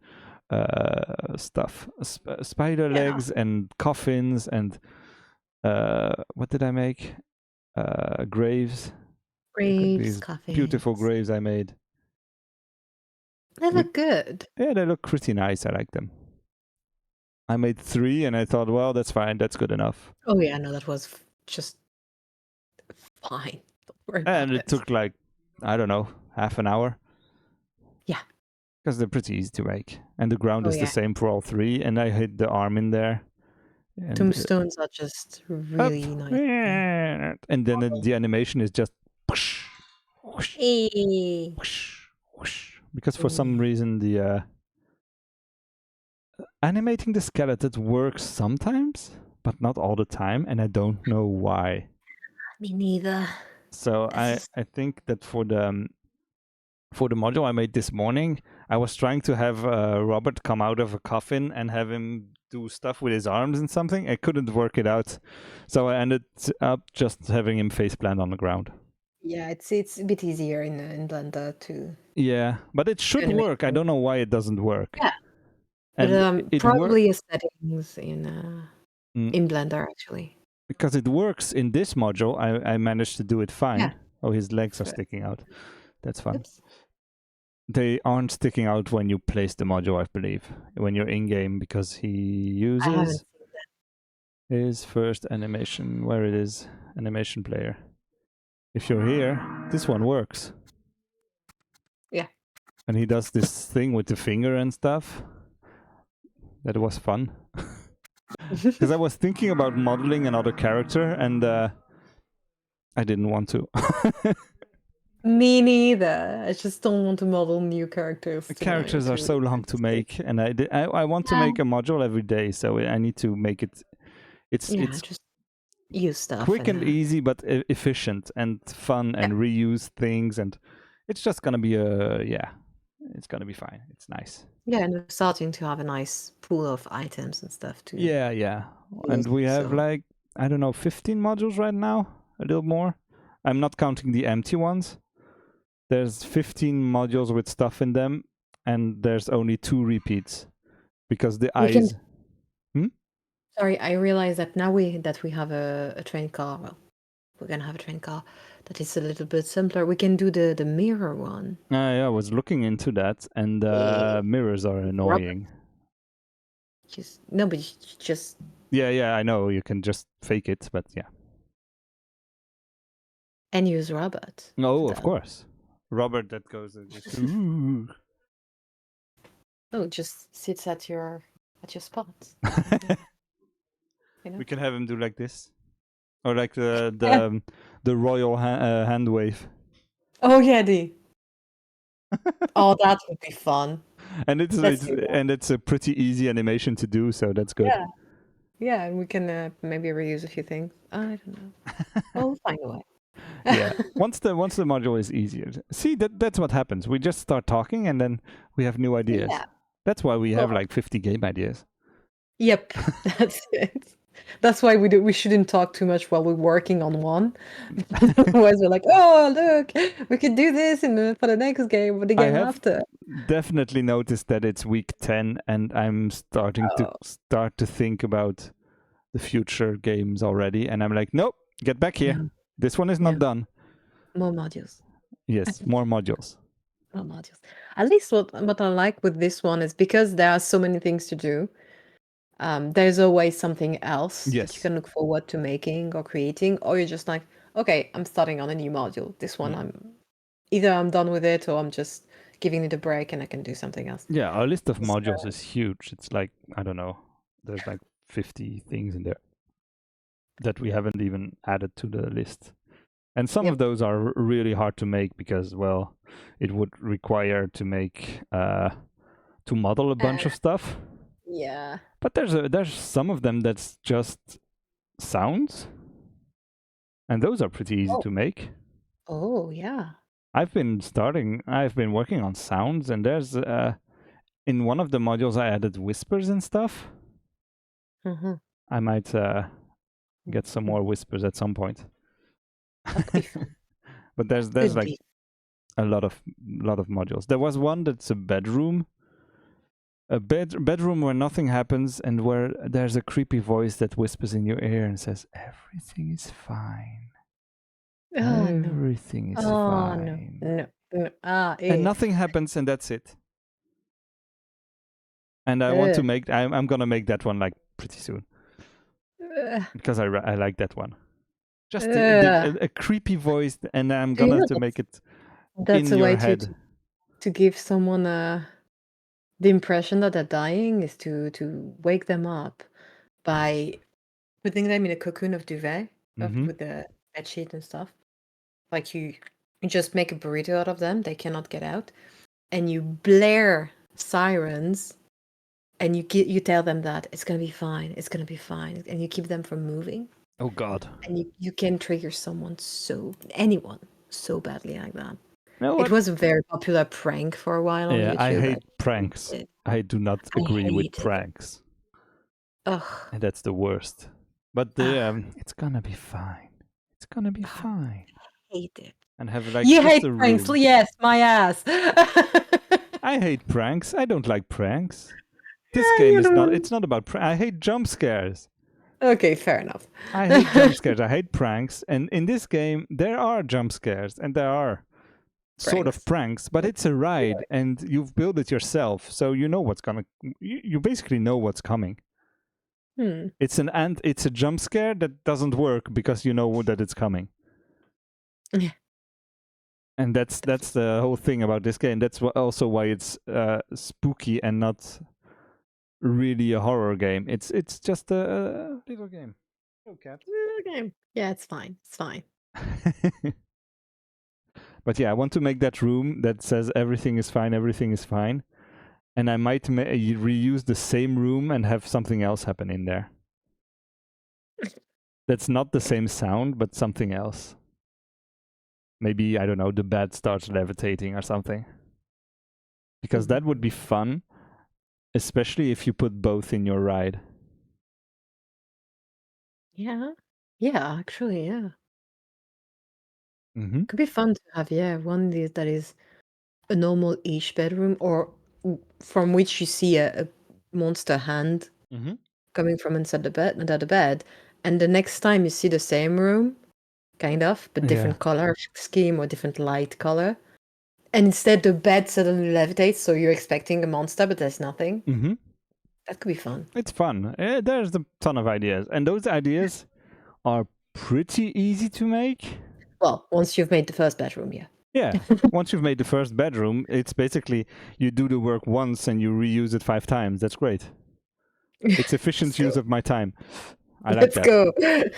stuff. Spider Yeah. legs and coffins and what did I make? Graves. Look at Graves, these coffins. beautiful graves I made. They look good. Yeah, they look pretty nice. I like them. I made 3 and I thought, well, that's fine. That's good enough. Oh yeah, no, that was just fine. Don't worry about And it took like, I don't know, half an hour. Yeah. Because they're pretty easy to make. And the ground Oh, is yeah. the same for all 3. And I hid the arm in there. And Tombstones are just really nice. And then the animation is just whoosh, whoosh, Hey. whoosh, whoosh. Because for some reason the animating the skeleton works sometimes, but not all the time, and I don't know why. Me neither. So I think that for the module I made this morning, I was trying to have Robert come out of a coffin and have him do stuff with his arms and something. I couldn't work it out, so I ended up just having him faceplant on the ground. Yeah, it's a bit easier in Blender too. Yeah, but it should Animate work. I don't know why it doesn't work. Yeah. And But probably a settings in Blender actually. Because it works in this module, I managed to do it fine. Yeah. Oh, his legs are sticking out. That's fun. Oops. They aren't sticking out when you place the module, I believe, when you're in game, because he I haven't uses seen that. his first animation. Where it is, animation player. If you're here, this one works. Yeah. And he does this thing with the finger and stuff. That was fun. Because I was thinking about modeling another character, and I didn't want to. Me neither. I just don't want to model new characters. The characters are so long to make, and I want to make a module every day, so I need to make it. It's just use stuff. quick and easy, but efficient and fun, and reuse things, and it's just gonna be it's gonna be fine. It's nice. Yeah, and we're starting to have a nice pool of items and stuff too. Yeah. And we have like, I don't know, 15 modules right now, a little more. I'm not counting the empty ones. There's 15 modules with stuff in them, and there's only 2 repeats because the eyes. Sorry, I realize that now we have a train car. Well, we're gonna have a train car that is a little bit simpler. We can do the mirror one. Yeah, I was looking into that, and mirrors are annoying. Just. Yeah, I know you can just fake it, but yeah. And use Robert. No, of course. Robert that goes just just sits at your spot. We can have him do like this, or like the royal hand wave. Oh yeah, oh, that would be fun. And it's a pretty easy animation to do, so that's good. Yeah, and we can maybe reuse a few things. I don't know. We'll find a way. Yeah, once the module is easier. See, that's what happens. We just start talking, and then we have new ideas. Yeah. That's why we have like 50 game ideas. Yep, that's it. That's why we shouldn't talk too much while we're working on one. Otherwise, we're like, oh look, we could do this for the next game or the game after. Definitely noticed that it's week 10, and I'm starting to think about the future games already. And I'm like, nope, get back here. Yeah. This one is not done. More modules. Yes, more modules. More modules. At least what I like with this one is because there are so many things to do. There's always something else that you can look forward to making or creating, or you're just like, okay, I'm starting on a new module. This one, I'm done with it, or I'm just giving it a break and I can do something else. Yeah, our list of modules is huge. It's like, I don't know, there's like 50 things in there that we haven't even added to the list. And some of those are really hard to make because, well, it would require to to model a bunch of stuff. Yeah. But there's some of them that's just sounds, and those are pretty easy to make. Oh, yeah. I've been working on sounds, and there's in one of the modules I added whispers and stuff. Mm-hmm. I might get some more whispers at some point. But there's like a lot of modules. There was one that's a bedroom. A bedroom where nothing happens and where there's a creepy voice that whispers in your ear and says, "Everything is fine. Everything is fine." No. And nothing happens, and that's it. And I want to make. I'm gonna make that one like pretty soon because I like that one. Just a creepy voice, and I'm gonna have to make it that's in a way your head. to give someone the impression that they're dying is to wake them up by putting them in a cocoon of duvet with the bed sheet and stuff. Like you just make a burrito out of them, they cannot get out, and you blare sirens, and you tell them that it's gonna be fine, and you keep them from moving. Oh God! And you can trigger anyone so badly like that. No, it was a very popular prank for a while on YouTube. I hate pranks. I do not agree with pranks. Ugh. And that's the worst. But it's gonna be fine. It's gonna be fine. I hate it. And have like you hate pranks? Yes, my ass. I hate pranks. I don't like pranks. This game is not. It's not about pranks. I hate jump scares. Okay, fair enough. I hate jump scares. I hate pranks. And in this game, there are jump scares and there are sort of pranks, but it's a ride and you've built it yourself, so you know what's gonna. You basically know what's coming. It's a jump scare that doesn't work because you know that it's coming. Yeah. And that's the whole thing about this game. That's also why it's spooky and not really a horror game. It's just a little game. Little game. Yeah, it's fine. It's fine. But yeah, I want to make that room that says everything is fine, everything is fine. And I might reuse the same room and have something else happen in there. That's not the same sound, but something else. Maybe, I don't know, the bed starts levitating or something. Because that would be fun, especially if you put both in your ride. Yeah. Yeah, actually, yeah. Mm-hmm. Could be fun to have, one that is a normal-ish bedroom, or from which you see a monster hand coming from inside the bed, and the next time you see the same room, kind of, but different color scheme or different light color, and instead the bed suddenly levitates, so you're expecting a monster, but there's nothing. That could be fun. It's fun. There's a ton of ideas, and those ideas are pretty easy to make. Well, once you've made the first bedroom, yeah. Yeah, once you've made the first bedroom, it's basically you do the work once and you reuse it 5 times. That's great. It's efficient use of my time. I like that.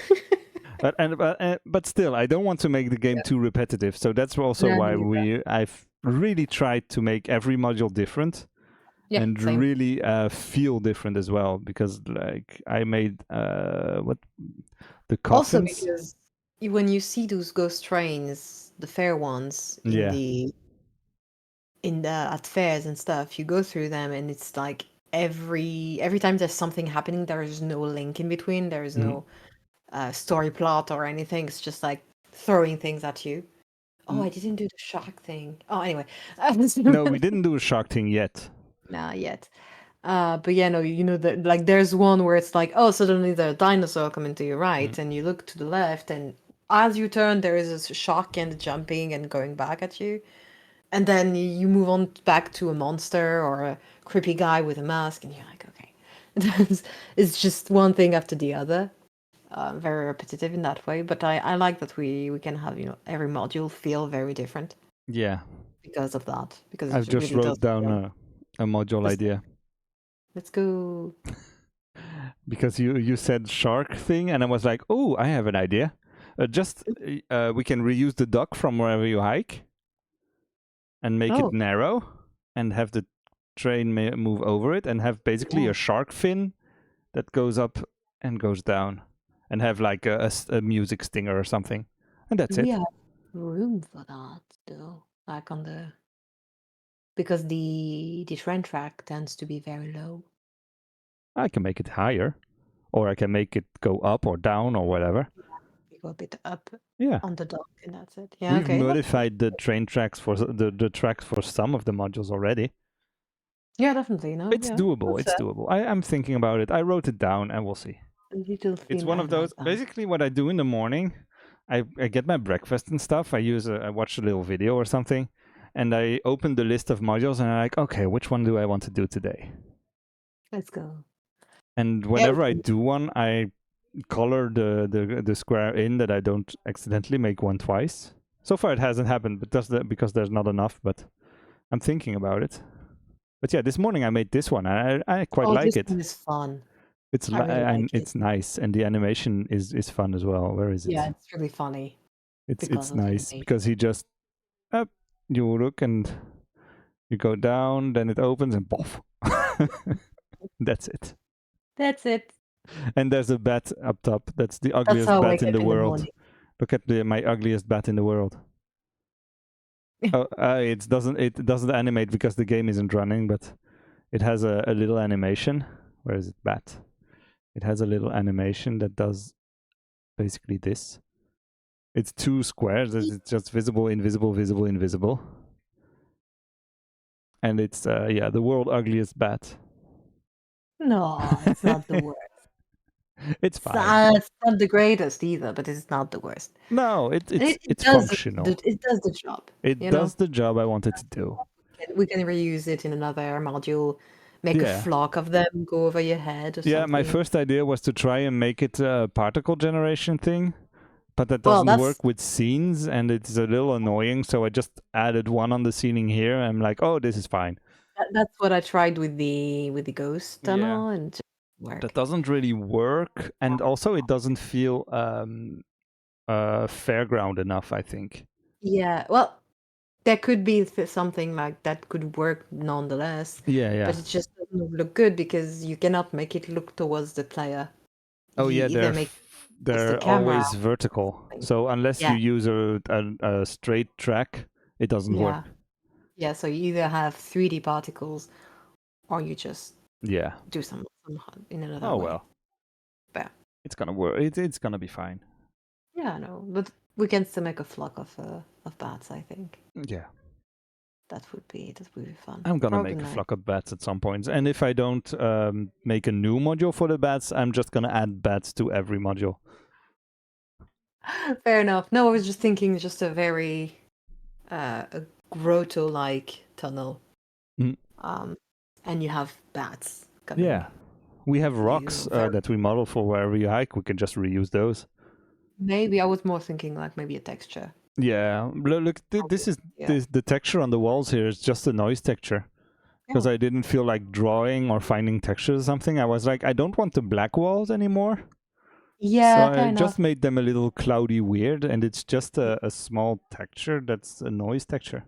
Let's go. But still, I don't want to make the game too repetitive. So that's also why I've really tried to make every module different and really feel different as well. Because like I made the coffins. Also because when you see those ghost trains, the fair ones at fairs and stuff, you go through them and it's like every time there's something happening, there is no link in between. There is no story plot or anything. It's just like throwing things at you. Oh, I didn't do the shark thing. Oh, anyway. No, we didn't do a shark thing yet. Nah, yet. But yeah, no, you know, like there's one where it's like, oh, suddenly there's a dinosaur coming to your right, and you look to the left, and as you turn, there is a shark and jumping and going back at you. And then you move on back to a monster or a creepy guy with a mask, and you're like, okay. It's just one thing after the other. Very repetitive in that way. But I like that we can have, you know, every module feel very different. Yeah. Because of that. Because I've just really wrote down a module idea. Let's go. Because you said shark thing, and I was like, oh, I have an idea. We can reuse the dock from wherever you hike and make it narrow and have the train move over it and have basically Yeah. a shark fin that goes up and goes down, and have like a music stinger or something, and that's Do we it. have room for that though? Like on the because the train track tends to be very low. I can make it higher, or I can make it go up or down or whatever. We go a bit up Yeah. on the dock, and that's it. Yeah, We've okay. that's- modified the train tracks for the tracks for some of the modules already. Yeah, definitely. No, It's yeah, doable. that's It's doable. I'm thinking about it. I wrote it down, and we'll see. a little It's thin one of and like those. that. Basically, what I do in the morning, I get my breakfast and stuff. I watch a little video or something, and I open the list of modules, and I'm like, okay, which one do I want to do today? Let's go. And whenever I do one, I color the square in that I don't accidentally make one twice. So far, it hasn't happened, but because there's not enough. But I'm thinking about it. But yeah, this morning I made this one. I quite like this it. one is fun. It's I really like it. it's nice, and the animation is fun as well. Where is it? Yeah, it's really funny. It's because of the nice animation. because he just up, you look and you go down, then it opens and boff. That's it. That's it. And there's a bat up top. That's the That's ugliest how I bat wake in up the in world. morning. Look at my ugliest bat in the world. Oh, it doesn't animate because the game isn't running, but it has a little animation. Where is it, bat? It has a little animation that does basically this. It's two squares. It's just visible, invisible, visible, invisible. And it's the world ugliest bat. No, it's not the worst. It's fine. It's not the greatest either, but it's not the worst. No, it's does functional. It does the job. It you does know? the job I wanted to do. We can reuse it in another module. Make Yeah. a flock of them go over your head or Yeah, my something. first idea was to try and make it a particle generation thing, but that Well, doesn't that's- work with scenes, and it's a little annoying. So I just added one on the scening here. I'm like, oh, this is fine. That's what I tried with the ghost Yeah. tunnel, and it just worked. That doesn't really work, and also it doesn't feel fairground enough, I think. Yeah, well, there could be something like that could work nonetheless, Yeah. but it just doesn't look good because you cannot make it look towards the player. Oh You yeah, either make they're camera always vertical. So unless Yeah. you use a straight track, it doesn't work. Yeah, so you either have 3D particles, or you just Yeah. do some in another Oh way. well. Yeah. It's gonna work. It's gonna be fine. Yeah, no, but we can still make a flock of bats. I think Yeah. that would be fun. I'm gonna Probably make a nice. flock of bats at some point, and if I don't make a new module for the bats, I'm just gonna add bats to every module. Fair enough. No, I was just thinking just a very a grotto-like tunnel. Mm. And you have bats coming. Yeah, we have rocks that we model for wherever you hike. We can just reuse those. Maybe I was more thinking like maybe a texture. Yeah, look, this is the texture on the walls here is just a noise texture. Because I didn't feel like drawing or finding textures or something. I was like, I don't want the black walls anymore. Yeah, so I just made them a little cloudy weird, and it's just a small texture that's a noise texture.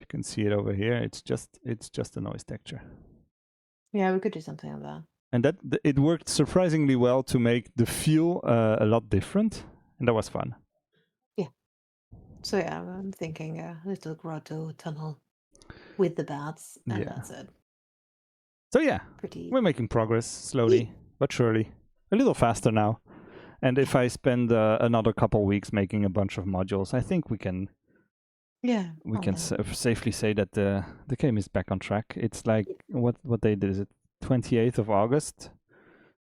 You can see it over here. It's just a noise texture. Yeah, we could do something like that. And it worked surprisingly well to make the feel a lot different, and that was fun. Yeah. So yeah, I'm thinking a little grotto tunnel with the bats, and that's it. So yeah, Pretty. We're making progress slowly but surely. A little faster now. And if I spend another couple weeks making a bunch of modules, I think we can safely say that the game is back on track. It's like what date is it? 28th of August.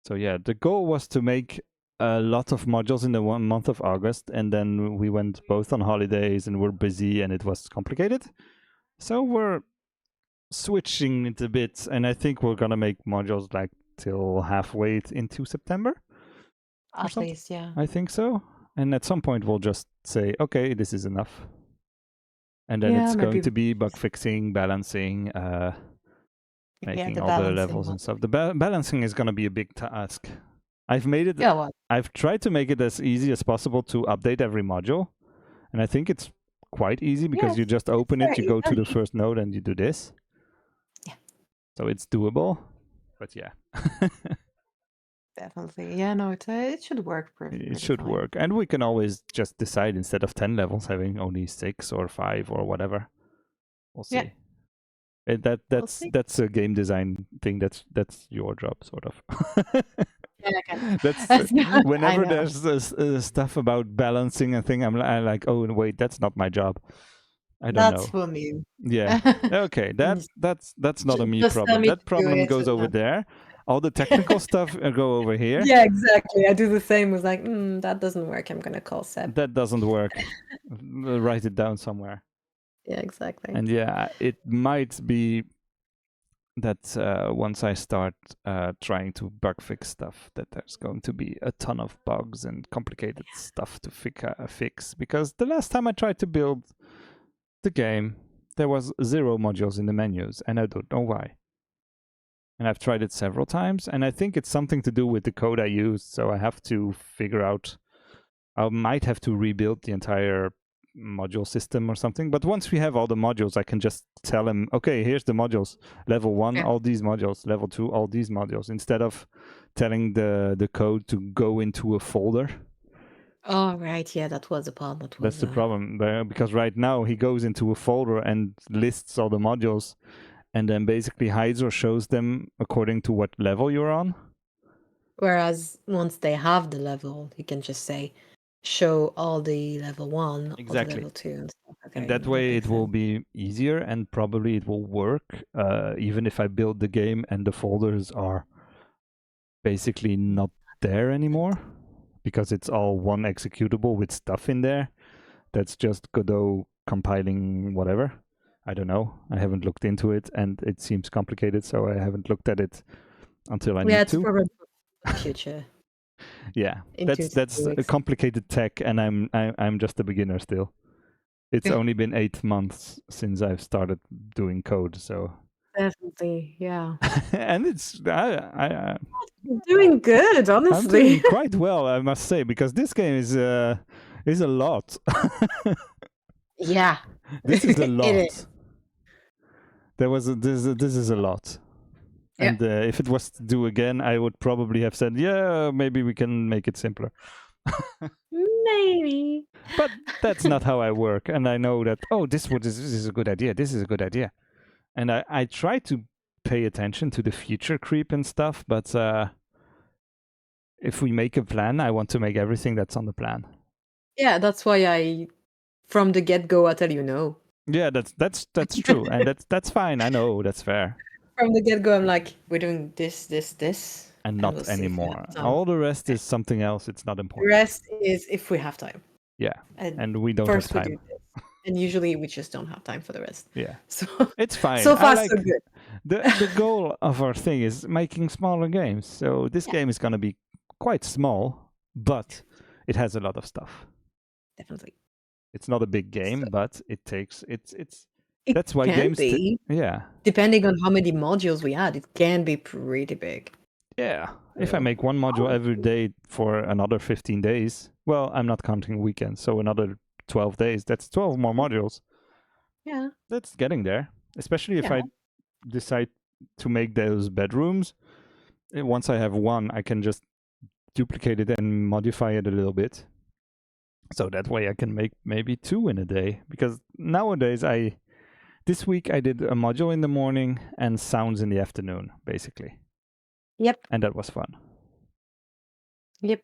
So yeah, the goal was to make a lot of modules in the 1 month of August, and then we went both on holidays and we're busy and it was complicated. So we're switching it a bit, and I think we're gonna make modules like till halfway into September. At least, yeah. I think so. And at some point we'll just say, okay, this is enough. And then it's going to be bug fixing, balancing, making all the levels and stuff. The balancing is going to be a big task. I've made it. I've tried to make it as easy as possible to update every module, and I think it's quite easy because you just open it, you go to the first node, and you do this. Yeah. So it's doable, but yeah. Definitely. Yeah, no, it should work pretty It should fine. work, and we can always just decide instead of 10 levels having only 6 or 5 or whatever. We'll see. Yeah. See. That's a game design thing. That's your job, sort of. Yeah, okay. That's I whenever know. there's stuff about balancing a thing, I'm like, oh wait, that's not my job. I don't That's know. for me. Yeah. Okay. That's not a me Just tell problem. me That to do problem it goes and over then- there. All the technical stuff go over here. Yeah, exactly. I do the same. It's like, that doesn't work. I'm gonna call Seb. That doesn't work. Write it down somewhere. Yeah, exactly. And yeah, it might be that once I start trying to bug fix stuff, that there's going to be a ton of bugs and complicated stuff to fix. Because the last time I tried to build the game, there was 0 modules in the menus, and I don't know why. And I've tried it several times, and I think it's something to do with the code I used. So I have to figure out. I might have to rebuild the entire module system or something. But once we have all the modules, I can just tell him, okay, here's the modules. Level 1, Yeah. all these modules. Level 2, all these modules. Instead of telling the code to go into a folder. Oh, right. Yeah, that was a part. That's the problem. Because right now he goes into a folder and lists all the modules, and then basically hides or shows them according to what level you're on. Whereas once they have the level, you can just say, show all the level 1 or Exactly. the level 2 and stuff. Okay, And that way makes it will sense. be easier, and probably it will work, even if I build the game and the folders are basically not there anymore, because it's all one executable with stuff in there. That's just Godot compiling whatever. I don't know. I haven't looked into it, and it seems complicated, so I haven't looked at it until I Yeah, need it's to. for the future. Yeah, in that's 2 to that's 3 a weeks. complicated tech, and I'm just a beginner still. It's Yeah. only been 8 months since I've started doing code, so Definitely, yeah. and it's You're doing good, I'm honestly. doing quite well, I must say, because this game is a lot. Yeah. This is a It lot. is. This is a lot. Yeah. And if it was to do again, I would probably have said, yeah, maybe we can make it simpler. Maybe. But that's not how I work, and I know that. Oh, this is a good idea. This is a good idea, and I try to pay attention to the future creep and stuff. But if we make a plan, I want to make everything that's on the plan. Yeah, that's why from the get-go, I tell you no. Yeah, that's true, and that's fine. I know that's fair, From the get-go, I'm like, we're doing this, and we'll not see if we have anymore. time. All the rest is something else. It's not The important. rest is if we have time. Yeah, And and we don't have first we time. do this. And usually we just don't have time for the rest. Yeah, So it's fine. so I far like- so good. The goal of our thing is making smaller games. So this game is going to be quite small, but it has a lot of stuff. Definitely. It's not a big game, So- but it takes it's It that's why can games be, yeah. depending on how many modules we add, it can be pretty big. Yeah. If I So- make one module every day for another 15 days, well, I'm not counting weekends, so another 12 days, that's 12 more modules. Yeah. That's getting there, especially if Yeah. I decide to make those bedrooms. Once I have one, I can just duplicate it and modify it a little bit. So that way I can make maybe 2 in a day. Because nowadays this week I did a module in the morning and sounds in the afternoon, basically. Yep. And that was fun. Yep.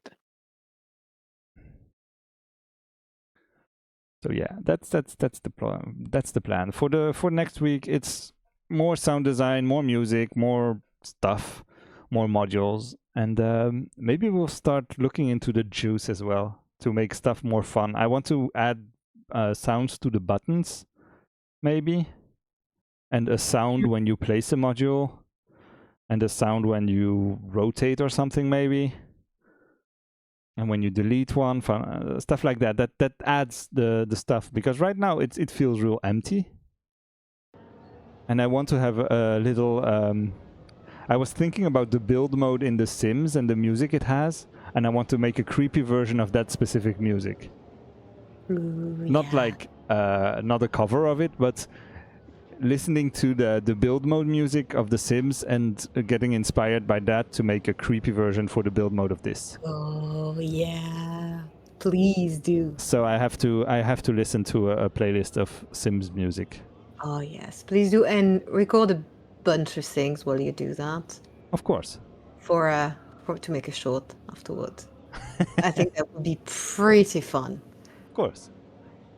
So yeah, that's the plan. That's the plan for next week. It's more sound design, more music, more stuff, more modules, and maybe we'll start looking into the juice as well to make stuff more fun. I want to add sounds to the buttons, maybe, and a sound when you place a module, and a sound when you rotate or something, maybe. And when you delete one, stuff like that, that adds the stuff, because right now it feels real empty. And I want to have a little. I was thinking about the build mode in The Sims and the music it has, and I want to make a creepy version of that specific music. Ooh, Not yeah. like not a cover of it, but listening to the build mode music of The Sims and getting inspired by that to make a creepy version for the build mode of this. Oh yeah, please do. So I have to listen to a playlist of Sims music. Oh yes, please do, and record a bunch of things while you do that Of course. for to make a short afterwards. I think that would be pretty fun. Of course.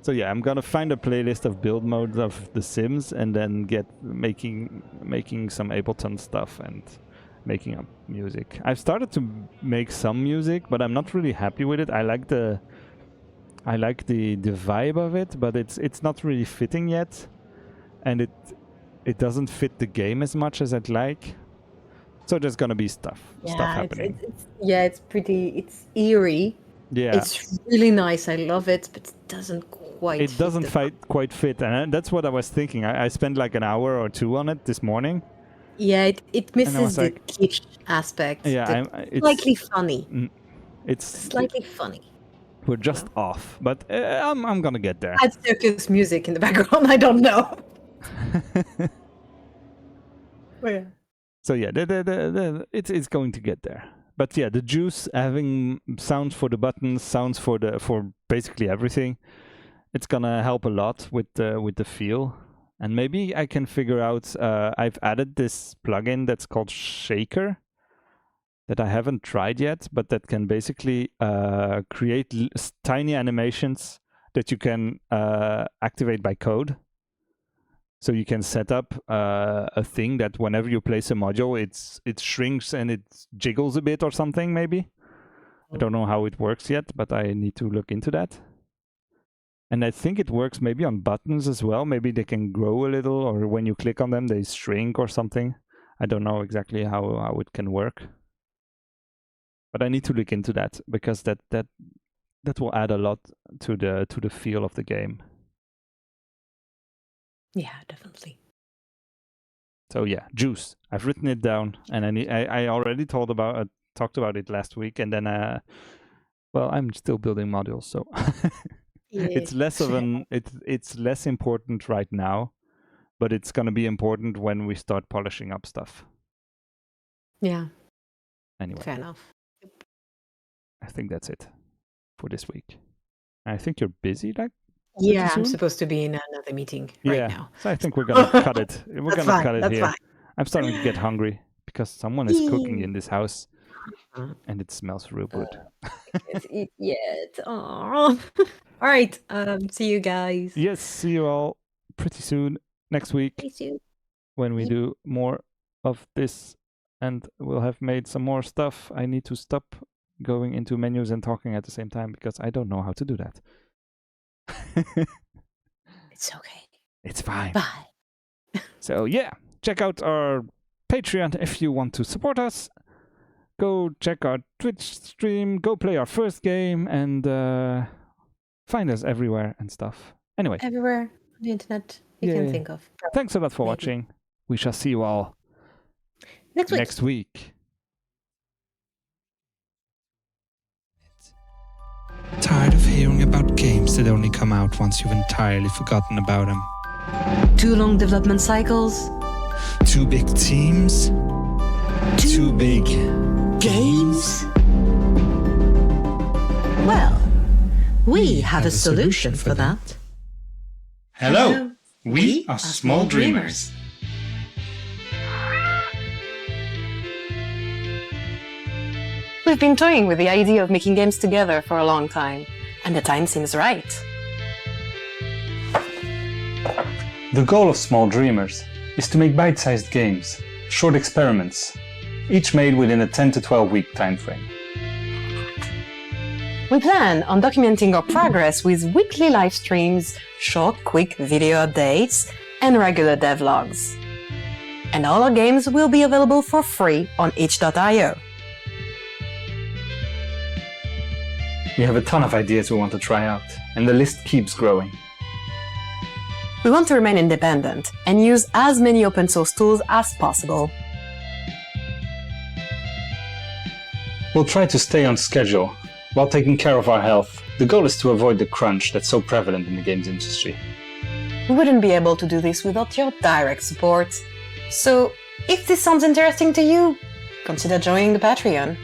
So yeah, I'm gonna find a playlist of build modes of The Sims and then get making some Ableton stuff and making up music. I've started to make some music, but I'm not really happy with it. I like the vibe of it, but it's not really fitting yet, and it doesn't fit the game as much as I'd like. So there's gonna be stuff happening. It's eerie. Yeah, It's really nice. I love it, but it doesn't quite. it doesn't fit the quite fit, and that's what I was thinking. I spent like an hour or two on it this morning. Yeah, it misses was the like- kitsch aspect. Yeah, the slightly funny. it's Slightly funny. we're just off, but I'm gonna get there. Add circus music in the background. I don't know. Yeah. So yeah, it's going to get there. But yeah, the juice having sounds for the buttons, sounds for basically everything, it's gonna help a lot with the feel. And maybe I can figure out. I've added this plugin that's called Shaker that I haven't tried yet, but that can basically create tiny animations that you can activate by code. So you can set up a thing that whenever you place a module, it shrinks and it jiggles a bit or something, maybe. I don't know how it works yet, but I need to look into that. And I think it works maybe on buttons as well. Maybe they can grow a little, or when you click on them, they shrink or something. I don't know exactly how it can work. But I need to look into that, because that will add a lot to the feel of the game. Yeah, definitely. So yeah, juice. I've written it down, and I already talked about it last week, and then well, I'm still building modules, so it's less of it's less important right now, but it's gonna be important when we start polishing up stuff. Yeah, Anyway, fair enough. I think that's it for this week. I think you're busy, like. Yeah, I'm soon? supposed to be in another meeting right now. So I think we're gonna cut it. We're That's gonna fine. cut it That's here. fine. I'm starting to get hungry because someone is cooking Yay. in this house, Mhm. and it smells real good. Can't eat yet. Aww. All right. See you guys. Yes, see you all pretty soon next week See you soon. when we Yep. do more of this, and we'll have made some more stuff. I need to stop going into menus and talking at the same time because I don't know how to do that. It's okay. It's fine. Bye. So yeah, check out our Patreon if you want to support us. Go check our Twitch stream, go play our first game, and find us everywhere and stuff. Anyway, Everywhere on the internet you Yeah. can think of. thanks a lot for Maybe. watching. We shall see you all Next week. next week. Tired of hearing about games that only come out once you've entirely forgotten about them? Too long development cycles. Too big teams? Too big games? Well, we have a solution for that. Hello, we are Small Dreamers. We've been toying with the idea of making games together for a long time, and the time seems right. The goal of Small Dreamers is to make bite-sized games, short experiments, each made within a 10 to 12 week time frame. We plan on documenting our progress with weekly live streams, short, quick video updates, and regular devlogs. And all our games will be available for free on itch.io. We have a ton of ideas we want to try out, and the list keeps growing. We want to remain independent and use as many open source tools as possible. We'll try to stay on schedule while taking care of our health. The goal is to avoid the crunch that's so prevalent in the games industry. We wouldn't be able to do this without your direct support. So, if this sounds interesting to you, consider joining the Patreon.